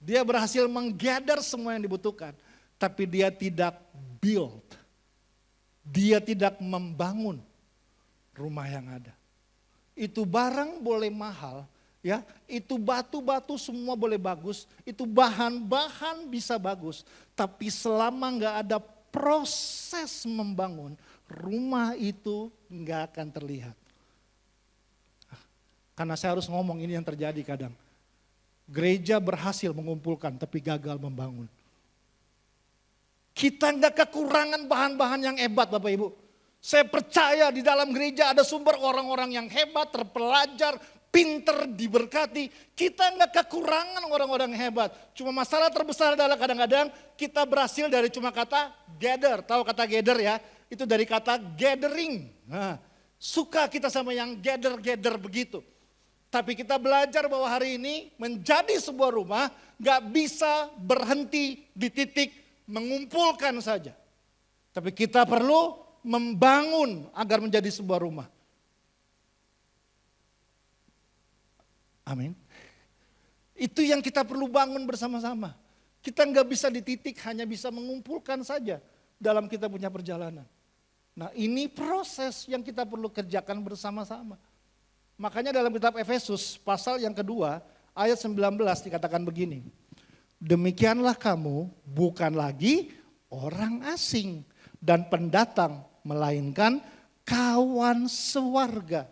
Dia berhasil menggather semua yang dibutuhkan. Tapi dia tidak build. Dia tidak membangun rumah yang ada. Itu barang boleh mahal, ya. Itu batu-batu semua boleh bagus. Itu bahan-bahan bisa bagus. Tapi selama nggak ada proses membangun, rumah itu nggak akan terlihat. Karena saya harus ngomong, ini yang terjadi kadang. Gereja berhasil mengumpulkan tapi gagal membangun. Kita nggak kekurangan bahan-bahan yang hebat Bapak Ibu. Saya percaya di dalam gereja ada sumber orang-orang yang hebat, terpelajar, pinter, diberkati. Kita nggak kekurangan orang-orang hebat. Cuma masalah terbesar adalah kadang-kadang kita berhasil dari cuma kata gather. Tahu kata gather ya? Itu dari kata gathering. Nah, suka kita sama yang gather begitu. Tapi kita belajar bahwa hari ini menjadi sebuah rumah gak bisa berhenti di titik mengumpulkan saja. Tapi kita perlu membangun agar menjadi sebuah rumah. Amin. Itu yang kita perlu bangun bersama-sama. Kita gak bisa di titik hanya bisa mengumpulkan saja dalam kita punya perjalanan. Nah ini proses yang kita perlu kerjakan bersama-sama. Makanya dalam kitab Efesus pasal yang kedua ayat 19 dikatakan begini. Demikianlah kamu bukan lagi orang asing dan pendatang, melainkan kawan sewarga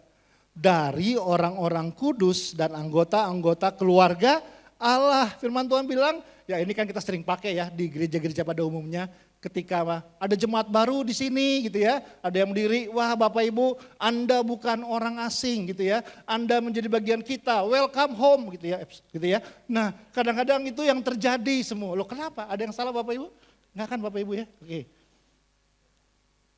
dari orang-orang kudus dan anggota-anggota keluarga Allah. Firman Tuhan bilang, ya ini kan kita sering pakai ya di gereja-gereja pada umumnya. Ketika ada jemaat baru di sini gitu ya, ada yang berdiri, wah Bapak Ibu Anda bukan orang asing gitu ya, Anda menjadi bagian kita, welcome home gitu ya. Nah kadang-kadang itu yang terjadi semua, loh kenapa? Ada yang salah Bapak Ibu? Enggak kan Bapak Ibu ya? Oke.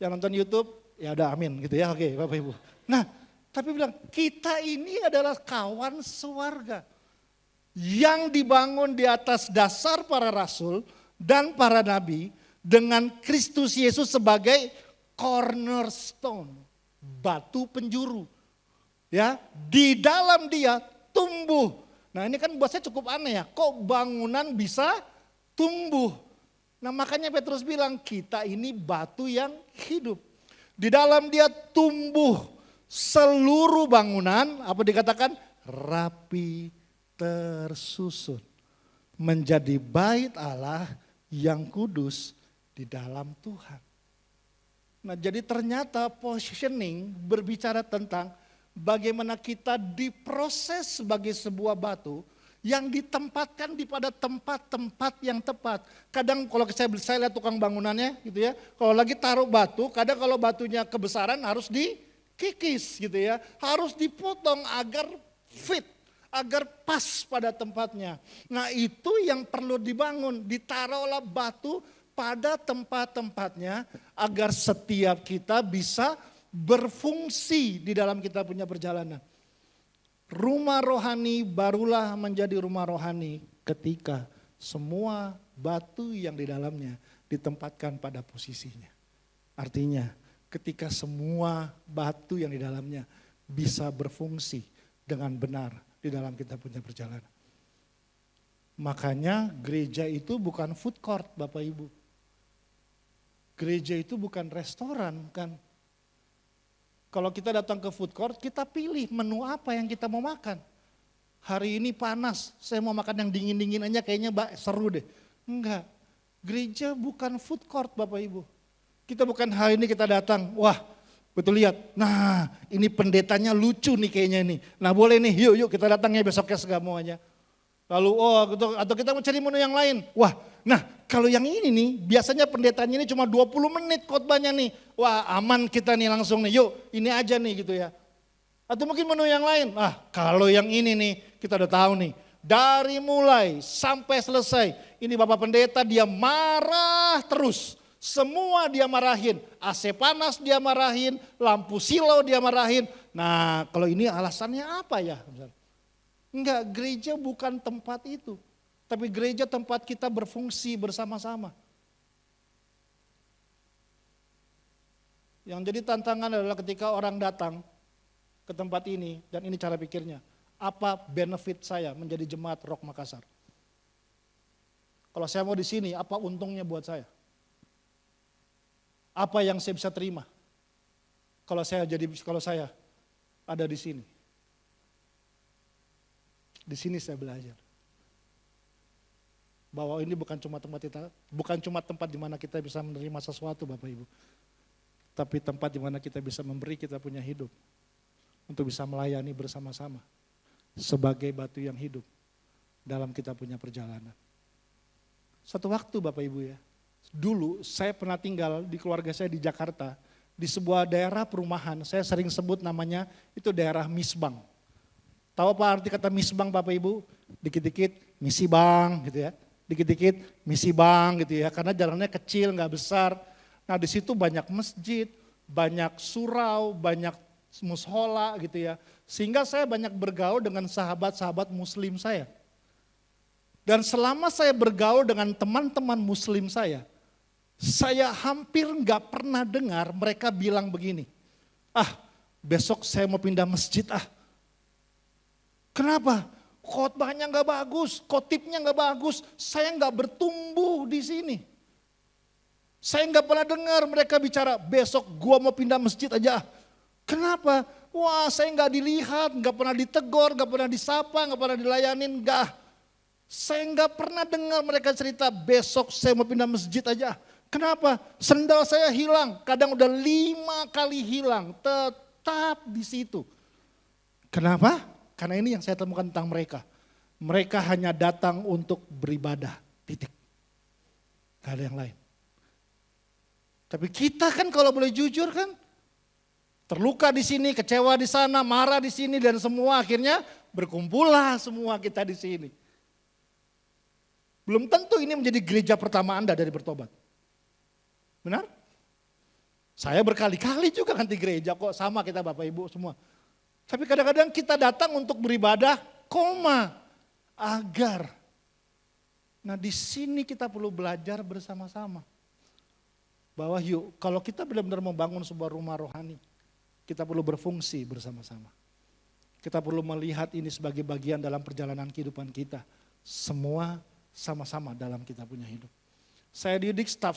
Yang nonton YouTube, ya udah amin gitu ya, oke Bapak Ibu. Nah tapi bilang kita ini adalah kawan sewarga yang dibangun di atas dasar para rasul dan para nabi, dengan Kristus Yesus sebagai cornerstone, batu penjuru. Ya, di dalam dia tumbuh. Nah, ini kan buat saya cukup aneh ya, kok bangunan bisa tumbuh? Nah, makanya Petrus bilang kita ini batu yang hidup. Di dalam dia tumbuh seluruh bangunan, apa dikatakan? Rapi tersusun. Menjadi bait Allah yang kudus di dalam Tuhan. Nah jadi ternyata positioning berbicara tentang bagaimana kita diproses sebagai sebuah batu yang ditempatkan di pada tempat-tempat yang tepat. Kadang kalau saya lihat tukang bangunannya gitu ya, kalau lagi taruh batu, kadang kalau batunya kebesaran harus dikikis gitu ya, harus dipotong agar fit, agar pas pada tempatnya. Nah itu yang perlu dibangun, ditaruhlah batu pada tempat-tempatnya agar setiap kita bisa berfungsi di dalam kita punya perjalanan. Rumah rohani barulah menjadi rumah rohani ketika semua batu yang di dalamnya ditempatkan pada posisinya. Artinya ketika semua batu yang di dalamnya bisa berfungsi dengan benar di dalam kita punya perjalanan. Makanya gereja itu bukan food court Bapak Ibu. Gereja itu bukan restoran kan. Kalau kita datang ke food court, kita pilih menu apa yang kita mau makan. Hari ini panas, saya mau makan yang dingin-dingin aja kayaknya seru deh. Enggak, gereja bukan food court Bapak Ibu. Kita bukan hari ini kita datang, wah betul lihat, nah ini pendetanya lucu nih kayaknya nih. Nah boleh nih, yuk kita datang ya besoknya semuanya. Lalu atau kita mau cari menu yang lain. Wah, nah kalau yang ini nih biasanya pendetanya ini cuma 20 menit khotbahnya nih. Wah aman kita nih langsung nih, yuk ini aja nih gitu ya. Atau mungkin menu yang lain. Kalau yang ini nih kita udah tahu nih. Dari mulai sampai selesai. Ini Bapak Pendeta dia marah terus. Semua dia marahin. AC panas dia marahin. Lampu silau dia marahin. Nah kalau ini alasannya apa ya? Enggak, gereja bukan tempat itu. Tapi gereja tempat kita berfungsi bersama-sama. Yang jadi tantangan adalah ketika orang datang ke tempat ini, dan ini cara pikirnya. Apa benefit saya menjadi jemaat Rock Makassar? Kalau saya mau di sini, apa untungnya buat saya? Apa yang saya bisa terima? Kalau saya ada di sini. Di sini saya belajar bahwa ini bukan cuma tempat di mana kita bisa menerima sesuatu Bapak Ibu. tapi tempat di mana kita bisa memberi kita punya hidup untuk bisa melayani bersama-sama sebagai batu yang hidup dalam kita punya perjalanan. Satu waktu Bapak Ibu ya, dulu saya pernah tinggal di keluarga saya di Jakarta, di sebuah daerah perumahan, saya sering sebut namanya itu daerah Misbang. Tahu apa arti kata Misbang Bapak Ibu? Dikit-dikit misi bang gitu ya, dikit-dikit misi bang gitu ya, karena jalannya kecil nggak besar. Nah di situ banyak masjid, banyak surau, banyak mushola gitu ya. Sehingga saya banyak bergaul dengan sahabat-sahabat muslim saya. Dan selama saya bergaul dengan teman-teman muslim saya hampir nggak pernah dengar mereka bilang begini, besok saya mau pindah masjid Kenapa? Khotbahnya nggak bagus, khotibnya nggak bagus, saya nggak bertumbuh di sini. Saya nggak pernah dengar mereka bicara besok gua mau pindah masjid aja. Kenapa? Wah saya nggak dilihat, nggak pernah ditegur, nggak pernah disapa, nggak pernah dilayanin, nggak. Saya nggak pernah dengar mereka cerita besok saya mau pindah masjid aja. Kenapa? Sendal saya hilang, kadang udah 5 kali hilang, tetap di situ. Kenapa? Karena ini yang saya temukan tentang mereka. Mereka hanya datang untuk beribadah, titik. Gak ada yang lain. Tapi kita kan kalau boleh jujur kan, terluka di sini, kecewa di sana, marah di sini, dan semua akhirnya berkumpullah semua kita di sini. Belum tentu ini menjadi gereja pertama Anda dari bertobat. Benar? Saya berkali-kali juga ganti gereja kok, sama kita Bapak Ibu semua. Tapi kadang-kadang kita datang untuk beribadah, agar. Nah di sini kita perlu belajar bersama-sama. Bahwa yuk, kalau kita benar-benar membangun sebuah rumah rohani, kita perlu berfungsi bersama-sama. Kita perlu melihat ini sebagai bagian dalam perjalanan kehidupan kita. Semua sama-sama dalam kita punya hidup. Saya didik staf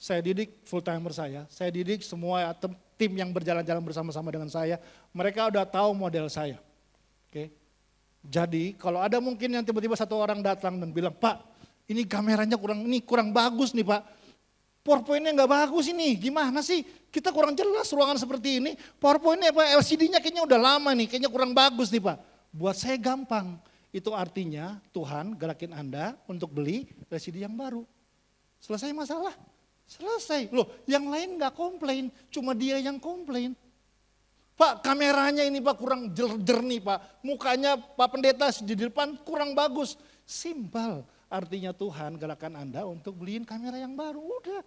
saya didik full timer saya didik semua tim yang berjalan-jalan bersama-sama dengan saya. Mereka udah tahu model saya. Oke. Jadi kalau ada mungkin yang tiba-tiba satu orang datang dan bilang, Pak ini kameranya kurang bagus nih Pak. PowerPoint-nya nggak bagus ini, gimana sih? Kita kurang jelas ruangan seperti ini. PowerPoint-nya apa? LCD-nya kayaknya udah lama nih, kayaknya kurang bagus nih Pak. Buat saya gampang. Itu artinya Tuhan gerakin Anda untuk beli LCD yang baru. Selesai masalah. Selesai. Loh, yang lain nggak komplain, cuma dia yang komplain. Pak, kameranya ini Pak kurang jernih Pak. Mukanya Pak Pendeta di depan kurang bagus. Simpel. Artinya Tuhan gerakan Anda untuk beliin kamera yang baru. Udah.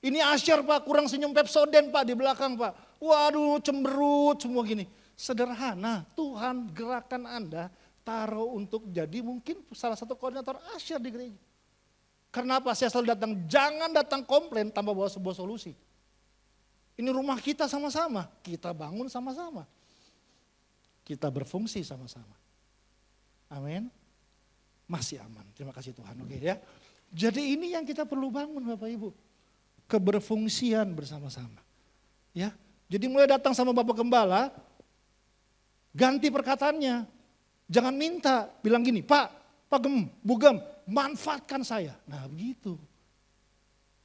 Ini Asyar Pak, kurang senyum Pepsodent Pak di belakang Pak. Waduh, cemberut semua gini. Sederhana, Tuhan gerakan Anda taruh untuk jadi mungkin salah satu koordinator Asyar di gereja. Karena apa? Saya selalu datang, jangan datang komplain tanpa bawa sebuah solusi. Ini rumah kita sama-sama, kita bangun sama-sama. Kita berfungsi sama-sama. Amin. Masih aman, terima kasih Tuhan. Oke ya. Jadi ini yang kita perlu bangun Bapak Ibu. Keberfungsian bersama-sama. Ya. Jadi mulai datang sama Bapak Gembala, ganti perkataannya. Jangan minta, bilang gini, Pak Bu Gem, manfaatkan saya. Nah begitu.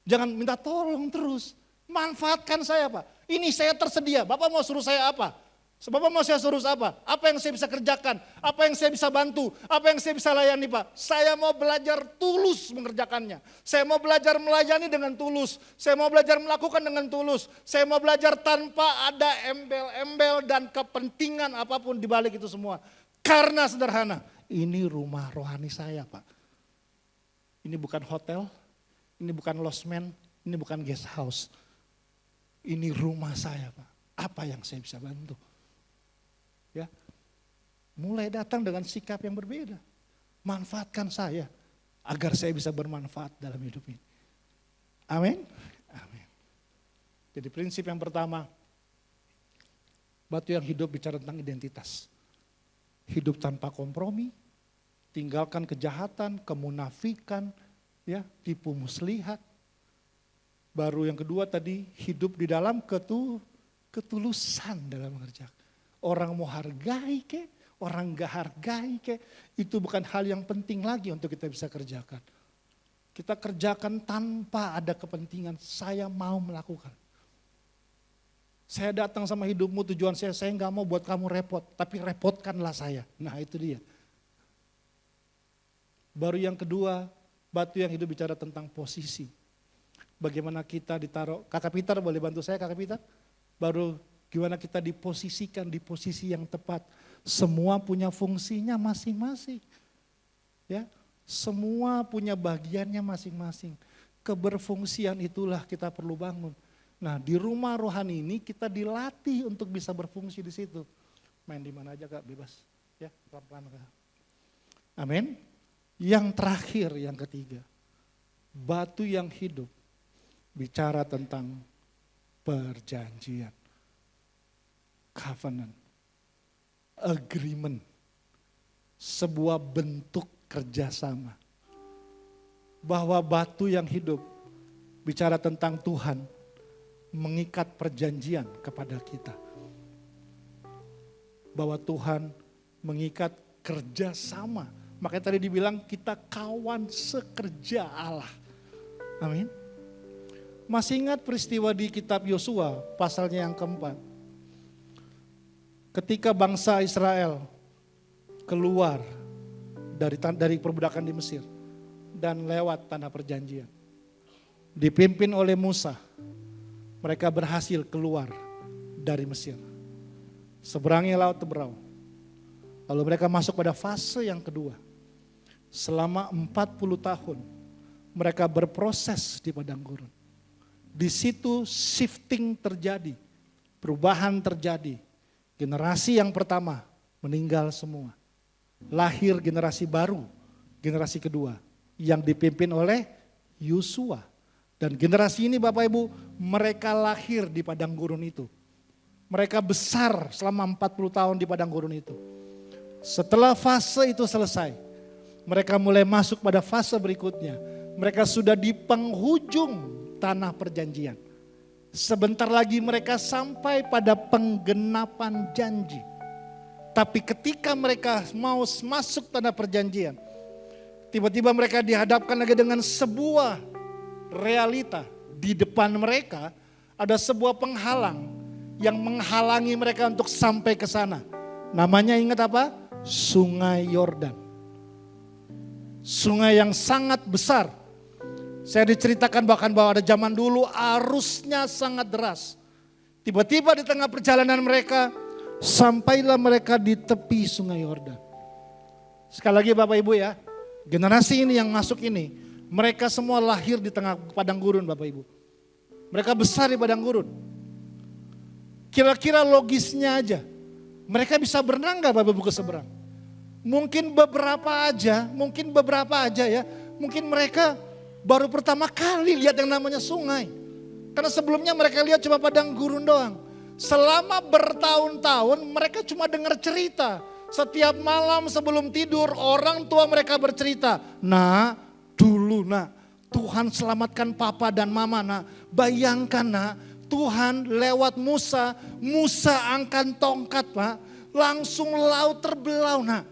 Jangan minta tolong terus. Manfaatkan saya Pak. Ini saya tersedia, Bapak mau suruh saya apa? Bapak mau saya suruh apa? Apa yang saya bisa kerjakan? Apa yang saya bisa bantu? Apa yang saya bisa layani Pak? Saya mau belajar tulus mengerjakannya. Saya mau belajar melayani dengan tulus. Saya mau belajar melakukan dengan tulus. Saya mau belajar tanpa ada embel-embel dan kepentingan apapun di balik itu semua. Karena sederhana, ini rumah rohani saya Pak. Ini bukan hotel, ini bukan losmen, ini bukan guest house. Ini rumah saya Pak. Apa yang saya bisa bantu? Ya, mulai datang dengan sikap yang berbeda. Manfaatkan saya agar saya bisa bermanfaat dalam hidup ini. Amin. Amin. Jadi prinsip yang pertama, batu yang hidup bicara tentang identitas. Hidup tanpa kompromi, tinggalkan kejahatan, kemunafikan, ya, tipu muslihat. Baru yang kedua tadi, hidup di dalam ketulusan dalam mengerjakan. Orang mau hargai ke, orang gak hargai ke, itu bukan hal yang penting lagi untuk kita bisa kerjakan. Kita kerjakan tanpa ada kepentingan, saya mau melakukan. Saya datang sama hidupmu, tujuan saya nggak mau buat kamu repot, tapi repotkanlah saya. Nah itu dia. Baru yang kedua, batu yang hidup bicara tentang posisi. Bagaimana kita ditaruh, Kakak Peter boleh bantu saya Kakak Peter? Baru gimana kita diposisikan di posisi yang tepat. Semua punya fungsinya masing-masing. Ya. Semua punya bagiannya masing-masing. Keberfungsian itulah kita perlu bangun. Nah di rumah rohani ini kita dilatih untuk bisa berfungsi di situ. Main di mana aja Kak, bebas. Ya, pelan-pelan Kak. Amin. Yang terakhir, yang ketiga. Batu yang hidup bicara tentang perjanjian. Covenant. Agreement. Sebuah bentuk kerjasama. Bahwa batu yang hidup bicara tentang Tuhan mengikat perjanjian kepada kita. Bahwa Tuhan mengikat kerjasama. Makanya tadi dibilang kita kawan sekerja Allah. Amin. Masih ingat peristiwa di kitab Yosua pasalnya yang keempat. Ketika bangsa Israel keluar dari perbudakan di Mesir dan lewat tanah perjanjian. Dipimpin oleh Musa, mereka berhasil keluar dari Mesir. Seberangi Laut Teberau. Lalu mereka masuk pada fase yang kedua. Selama 40 tahun mereka berproses di padang gurun. Di situ shifting terjadi, perubahan terjadi. Generasi yang pertama meninggal semua. Lahir generasi baru, generasi kedua yang dipimpin oleh Yosua. Dan generasi ini Bapak Ibu, mereka lahir di padang gurun itu. Mereka besar selama 40 tahun di padang gurun itu. Setelah fase itu selesai, mereka mulai masuk pada fase berikutnya. Mereka sudah di penghujung tanah perjanjian. Sebentar lagi mereka sampai pada penggenapan janji. Tapi ketika mereka mau masuk tanah perjanjian, tiba-tiba mereka dihadapkan lagi dengan sebuah realita. Di depan mereka ada sebuah penghalang yang menghalangi mereka untuk sampai ke sana. Namanya ingat apa? Sungai Yordan. Sungai yang sangat besar. Saya diceritakan bahkan bahwa ada zaman dulu arusnya sangat deras. Tiba-tiba di tengah perjalanan mereka, sampailah mereka di tepi Sungai Yordan. Sekali lagi Bapak Ibu ya, generasi ini yang masuk ini, mereka semua lahir di tengah padang gurun Bapak Ibu. Mereka besar di padang gurun. Kira-kira logisnya aja, mereka bisa berenang gak Bapak Ibu ke seberang? Mungkin beberapa aja ya. Mungkin mereka baru pertama kali lihat yang namanya sungai. Karena sebelumnya mereka lihat cuma padang gurun doang. Selama bertahun-tahun mereka cuma dengar cerita. Setiap malam sebelum tidur orang tua mereka bercerita. Nah dulu Tuhan selamatkan papa dan mama Bayangkan Tuhan lewat Musa angkat tongkat langsung laut terbelah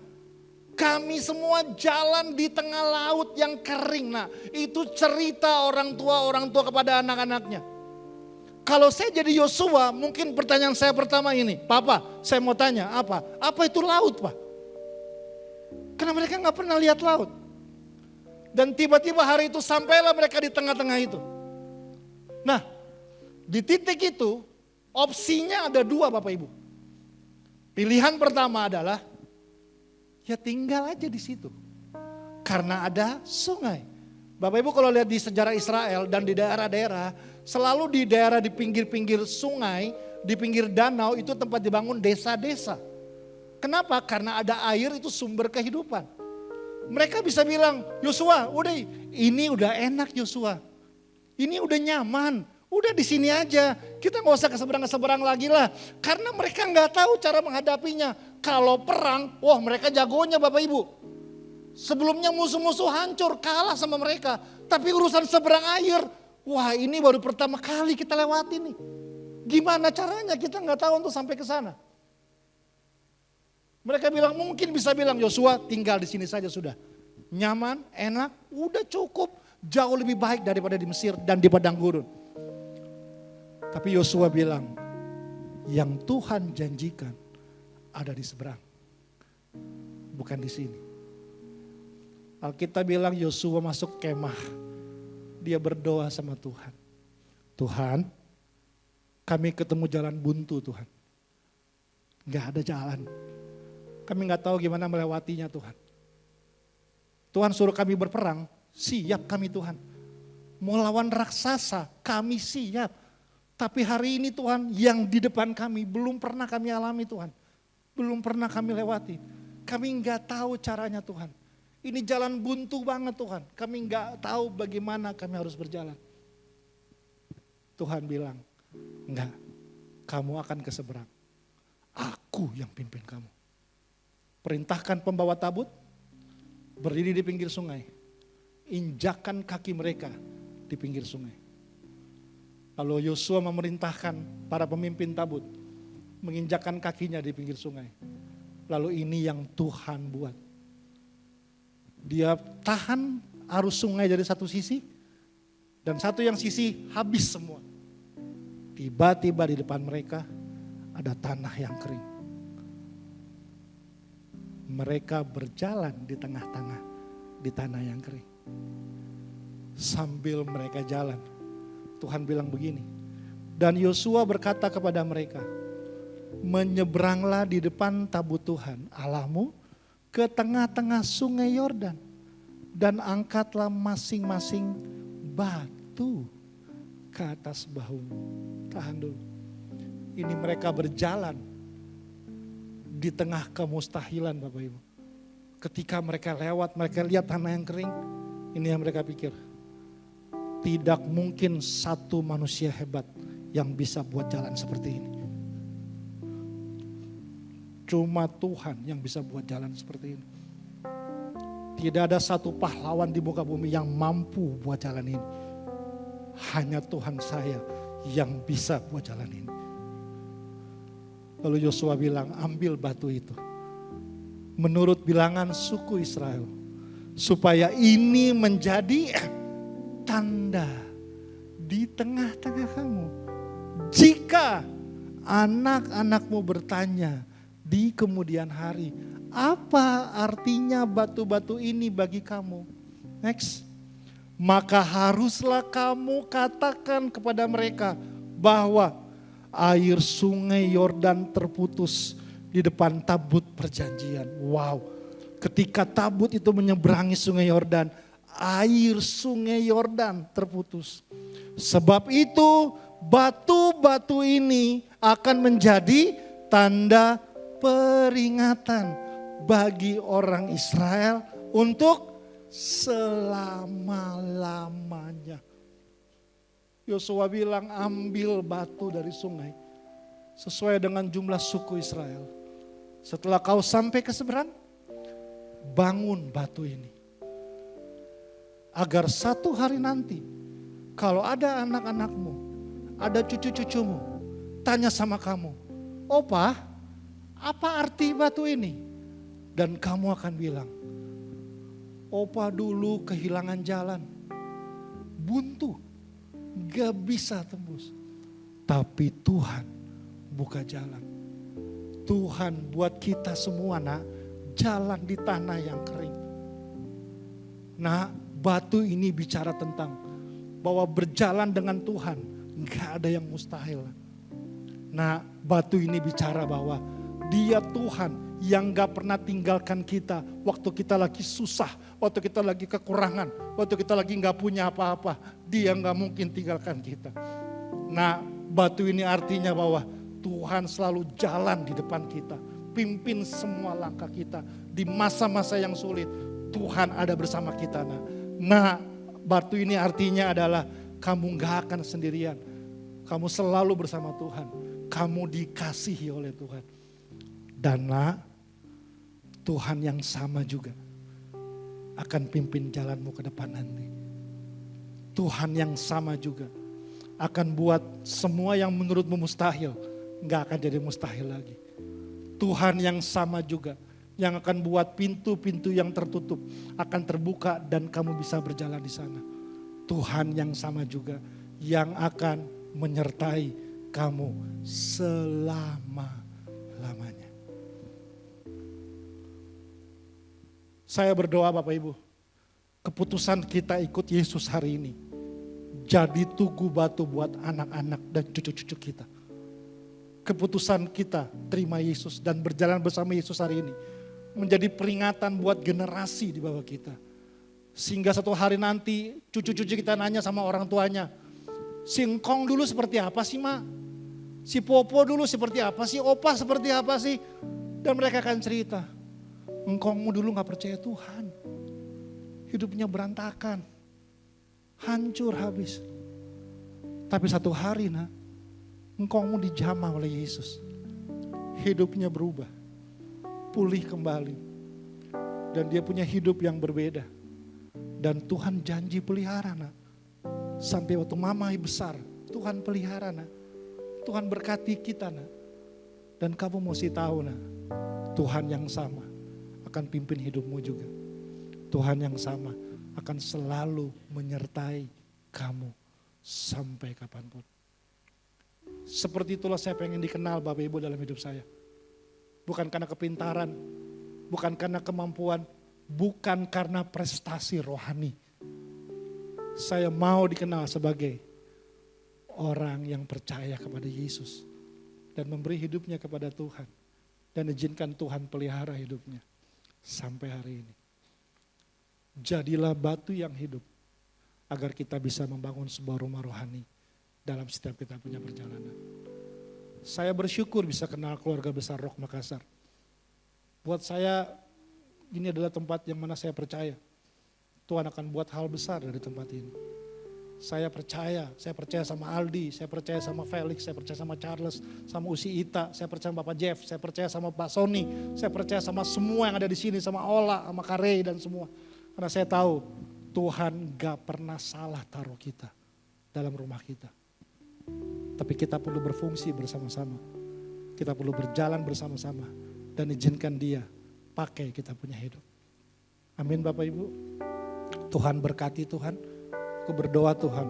Kami semua jalan di tengah laut yang kering. Itu cerita orang tua kepada anak-anaknya. Kalau saya jadi Yosua, mungkin pertanyaan saya pertama ini. Papa, saya mau tanya apa? Apa itu laut Pak? Karena mereka gak pernah lihat laut. Dan tiba-tiba hari itu sampailah mereka di tengah-tengah itu. Nah, di titik itu opsinya ada dua Bapak Ibu. Pilihan pertama adalah ya tinggal aja di situ. Karena ada sungai. Bapak Ibu kalau lihat di sejarah Israel dan di daerah-daerah, selalu di daerah di pinggir-pinggir sungai, di pinggir danau itu tempat dibangun desa-desa. Kenapa? Karena ada air itu sumber kehidupan. Mereka bisa bilang, Yosua, ini udah enak Yosua. Ini udah nyaman, udah di sini aja. Kita nggak usah ke seberang lagi lah. Karena mereka nggak tahu cara menghadapinya. Kalau perang, wah mereka jagonya Bapak Ibu. Sebelumnya musuh-musuh hancur, kalah sama mereka. Tapi urusan seberang air, wah ini baru pertama kali kita lewati nih. Gimana caranya kita nggak tahu untuk sampai ke sana. Mereka bisa bilang Yosua tinggal di sini saja sudah. Nyaman, enak, udah cukup. jauh lebih baik daripada di Mesir dan di padang gurun. Tapi Yosua bilang, yang Tuhan janjikan ada di seberang, bukan di sini. Alkitab bilang Yosua masuk kemah, dia berdoa sama Tuhan. Tuhan, kami ketemu jalan buntu Tuhan. Gak ada jalan. Kami gak tahu gimana melewatinya Tuhan. Tuhan suruh kami berperang, siap kami Tuhan. Mau lawan raksasa, kami siap. Tapi hari ini Tuhan, yang di depan kami belum pernah kami alami Tuhan. Belum pernah kami lewati. Kami gak tahu caranya Tuhan. Ini jalan buntu banget Tuhan. Kami gak tahu bagaimana kami harus berjalan. Tuhan bilang, enggak, kamu akan ke seberang. Aku yang pimpin kamu. Perintahkan pembawa tabut, berdiri di pinggir sungai. Injakkan kaki mereka di pinggir sungai. Lalu Yosua memerintahkan para pemimpin tabut, menginjakkan kakinya di pinggir sungai. Lalu ini yang Tuhan buat. Dia tahan arus sungai dari satu sisi, dan satu yang sisi habis semua. Tiba-tiba di depan mereka ada tanah yang kering. Mereka berjalan di tengah-tengah di tanah yang kering. Sambil mereka jalan, Tuhan bilang begini. Dan Yosua berkata kepada mereka, menyeberanglah di depan tabut Tuhan Allahmu ke tengah-tengah sungai Yordan. Dan angkatlah masing-masing batu ke atas bahumu. Tahan dulu. Ini mereka berjalan di tengah kemustahilan Bapak Ibu. Ketika mereka lewat, mereka lihat tanah yang kering. Ini yang mereka pikir. Tidak mungkin satu manusia hebat yang bisa buat jalan seperti ini. Cuma Tuhan yang bisa buat jalan seperti ini. Tidak ada satu pahlawan di muka bumi yang mampu buat jalan ini. Hanya Tuhan saya yang bisa buat jalan ini. Lalu Yosua bilang, ambil batu itu. Menurut bilangan suku Israel. Supaya ini menjadi tanda di tengah-tengah kamu. Jika anak-anakmu bertanya di kemudian hari, apa artinya batu-batu ini bagi kamu? Next. Maka haruslah kamu katakan kepada mereka bahwa air sungai Yordan terputus di depan tabut perjanjian. Wow, ketika tabut itu menyeberangi sungai Yordan, air sungai Yordan terputus. Sebab itu batu-batu ini akan menjadi tanda peringatan bagi orang Israel untuk selama-lamanya. Yosua bilang ambil batu dari sungai sesuai dengan jumlah suku Israel. Setelah kau sampai ke seberang, bangun batu ini. Agar satu hari nanti kalau ada anak-anakmu, ada cucu-cucumu, tanya sama kamu, Opa, apa arti batu ini? Dan kamu akan bilang, Opa dulu kehilangan jalan, buntu, gak bisa tembus. Tapi Tuhan buka jalan. Tuhan buat kita semua jalan di tanah yang kering. Batu ini bicara tentang bahwa berjalan dengan Tuhan gak ada yang mustahil. Batu ini bicara bahwa Dia Tuhan yang gak pernah tinggalkan kita waktu kita lagi susah, waktu kita lagi kekurangan, waktu kita lagi gak punya apa-apa. Dia gak mungkin tinggalkan kita. Batu ini artinya bahwa Tuhan selalu jalan di depan kita, pimpin semua langkah kita di masa-masa yang sulit. Tuhan ada bersama kita. Batu ini artinya adalah kamu gak akan sendirian. Kamu selalu bersama Tuhan. Kamu dikasihi oleh Tuhan. Dan Tuhan yang sama juga akan pimpin jalanmu ke depan nanti. Tuhan yang sama juga akan buat semua yang menurutmu mustahil gak akan jadi mustahil lagi. Tuhan yang sama juga yang akan buat pintu-pintu yang tertutup akan terbuka dan kamu bisa berjalan di sana. Tuhan yang sama juga yang akan menyertai kamu selama-lamanya. Saya berdoa Bapak Ibu, keputusan kita ikut Yesus hari ini jadi tugu batu buat anak-anak dan cucu-cucu kita. Keputusan kita terima Yesus dan berjalan bersama Yesus hari ini menjadi peringatan buat generasi di bawah kita. Sehingga satu hari nanti cucu-cucu kita nanya sama orang tuanya, si Engkong dulu seperti apa sih Ma? Si Popo dulu seperti apa sih? Opa seperti apa sih? Dan mereka akan cerita, Engkongmu dulu gak percaya Tuhan. Hidupnya berantakan, hancur habis. Tapi satu hari engkongmu dijamah oleh Yesus. Hidupnya berubah, pulih kembali. Dan dia punya hidup yang berbeda. Dan Tuhan janji pelihara sampai waktu mama besar, Tuhan pelihara Tuhan berkati kita Dan kamu mesti tahu Tuhan yang sama akan pimpin hidupmu juga. Tuhan yang sama akan selalu menyertai kamu sampai kapanpun. Seperti itulah saya pengen dikenal Bapak Ibu dalam hidup saya. Bukan karena kepintaran, bukan karena kemampuan, bukan karena prestasi rohani. Saya mau dikenal sebagai orang yang percaya kepada Yesus dan memberi hidupnya kepada Tuhan dan izinkan Tuhan pelihara hidupnya sampai hari ini. Jadilah batu yang hidup agar kita bisa membangun sebuah rumah rohani dalam setiap kita punya perjalanan. Saya bersyukur bisa kenal keluarga besar Rock Makassar. Buat saya ini adalah tempat yang mana saya percaya Tuhan akan buat hal besar dari tempat ini. Saya percaya sama Aldi, saya percaya sama Felix, saya percaya sama Charles, sama Usi Ita, saya percaya sama Bapak Jeff, saya percaya sama Pak Sony, saya percaya sama semua yang ada di sini, sama Ola, sama Karey dan semua. Karena saya tahu Tuhan gak pernah salah taruh kita dalam rumah kita. Tapi kita perlu berfungsi bersama-sama. Kita perlu berjalan bersama-sama dan izinkan Dia pakai kita punya hidup. Amin Bapak Ibu. Tuhan berkati Tuhan. Aku berdoa Tuhan.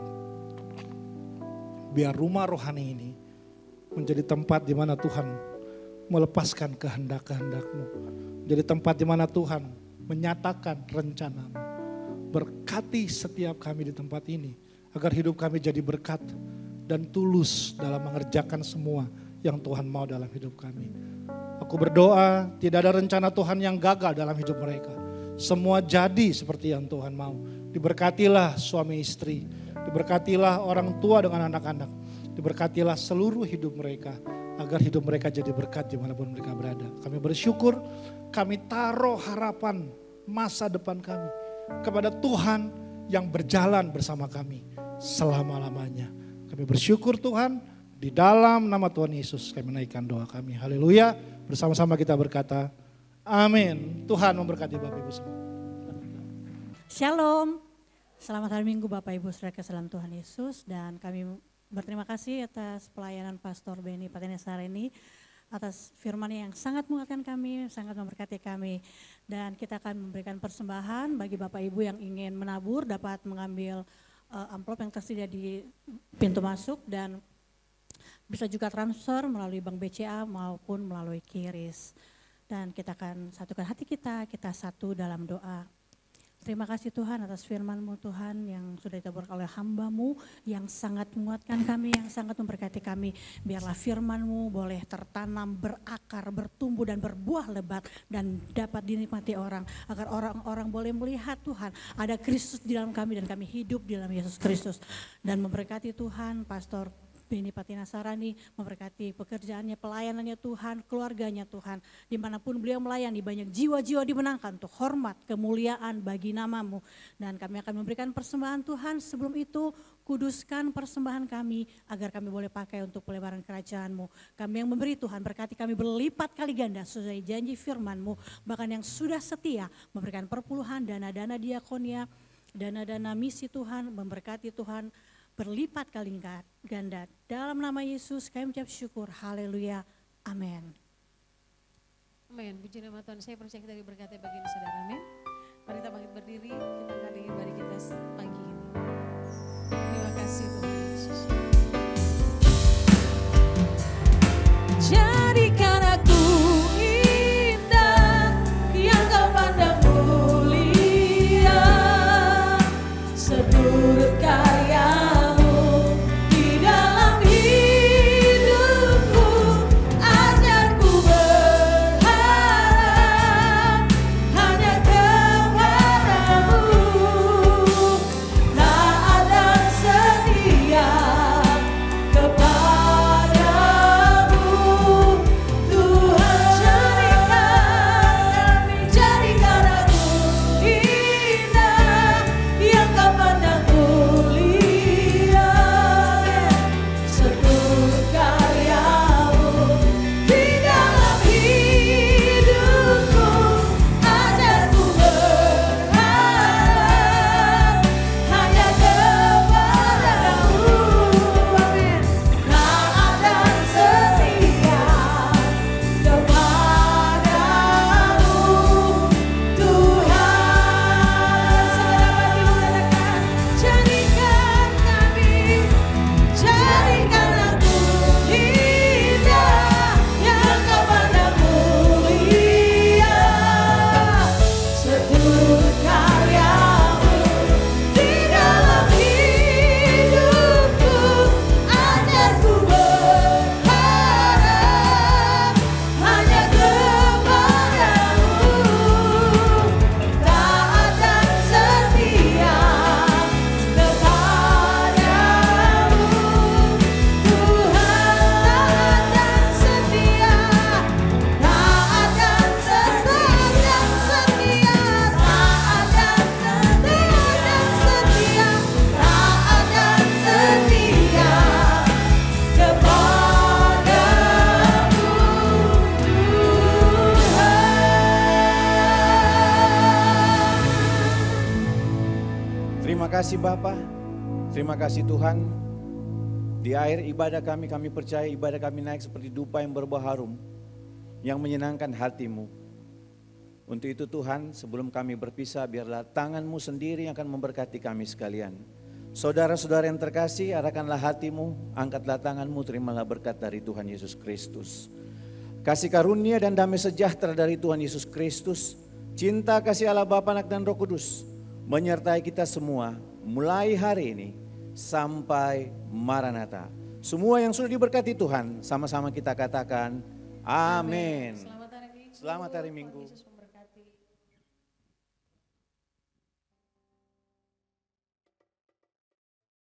Biar rumah rohani ini menjadi tempat di mana Tuhan melepaskan kehendak-kehendak-Mu. Jadi tempat di mana Tuhan menyatakan rencana-Mu. Berkati setiap kami di tempat ini agar hidup kami jadi berkat dan tulus dalam mengerjakan semua yang Tuhan mau dalam hidup kami. Aku berdoa tidak ada rencana Tuhan yang gagal dalam hidup mereka. Semua jadi seperti yang Tuhan mau. Diberkatilah suami istri, diberkatilah orang tua dengan anak-anak, diberkatilah seluruh hidup mereka agar hidup mereka jadi berkat dimanapun mereka berada. Kami bersyukur, kami taruh harapan masa depan kami kepada Tuhan yang berjalan bersama kami selama-lamanya. Kami bersyukur Tuhan, di dalam nama Tuhan Yesus kami menaikkan doa kami. Haleluya, bersama-sama kita berkata, amin. Tuhan memberkati Bapak Ibu semua. Shalom, selamat hari Minggu Bapak Ibu saudara dalam Tuhan Yesus. Dan kami berterima kasih atas pelayanan Pastor Benny Patinasar ini, atas firman yang sangat menguatkan kami, sangat memberkati kami. Dan kita akan memberikan persembahan bagi Bapak Ibu yang ingin menabur, dapat mengambil amplop yang tersedia di pintu masuk dan bisa juga transfer melalui Bank BCA maupun melalui QRIS. Dan kita akan satukan hati kita satu dalam doa. Terima kasih Tuhan atas firman-Mu Tuhan yang sudah ditaburkan oleh hamba-Mu yang sangat menguatkan kami, yang sangat memberkati kami. Biarlah firman-Mu boleh tertanam, berakar, bertumbuh dan berbuah lebat dan dapat dinikmati orang. Agar orang-orang boleh melihat Tuhan ada Kristus di dalam kami dan kami hidup di dalam Yesus Kristus. Dan memberkati Tuhan Pastor Benny Patinasarani, memberkati pekerjaannya, pelayanannya Tuhan, keluarganya Tuhan. Dimanapun beliau melayani, banyak jiwa-jiwa dimenangkan untuk hormat, kemuliaan bagi nama-Mu. Dan kami akan memberikan persembahan Tuhan. Sebelum itu, kuduskan persembahan kami agar kami boleh pakai untuk pelebaran kerajaan-Mu. Kami yang memberi Tuhan, berkati kami berlipat kali ganda sesuai janji firman-Mu. Bahkan yang sudah setia memberikan perpuluhan, dana-dana diakonia, dana-dana misi Tuhan, memberkati Tuhan, berlipat kali ganda. Dalam nama Yesus kami mengucap syukur. Haleluya. Amin. Amin. Puji nama Tuhan. Saya percaya kita diberkati bagi saudara. Amin. Mari kita bangkit berdiri. Kita akan ibadah kita pagi ini. Yesus. Jadikan aku indah yang kau pandang mulia, seturut karyamu di dalam hidupku. Ajarku berharap hanya kepadamu, taat dan setia kepadamu. Tuhan, jadikan aku indah yang kau pandang mulia, seturut karyamu di dalam hidupku. Ajarku berharap hanya kepadamu. Amin. Taat dan setia kepadamu, Tuhan. Segera bagi katakan, jadikan kami, jadikan aku indah yang kau pandang mulia, seturut karyamu di dalam hidupku. Ajarku berharap hanya kepadamu, taat dan setia kepadamu, Tuhan. Taat dan setia, taat dan setia, taat dan setia, taat dan setia kepadamu, Tuhan. Terima kasih Bapa, terima kasih Tuhan. Di akhir ibadah kami percaya ibadah kami naik seperti dupa yang berbau harum, yang menyenangkan hatimu. Untuk itu Tuhan, sebelum kami berpisah, biarlah tangan-Mu sendiri yang akan memberkati kami sekalian. Saudara-saudara yang terkasih, arahkanlah hatimu, angkatlah tanganmu, terimalah berkat dari Tuhan Yesus Kristus. Kasih karunia dan damai sejahtera dari Tuhan Yesus Kristus, cinta kasih Allah Bapa, Anak dan Roh Kudus, menyertai kita semua, mulai hari ini sampai Maranatha. Semua yang sudah diberkati Tuhan, sama-sama kita katakan, amin. Selamat hari Minggu. Selamat hari Minggu. Tuhan Yesus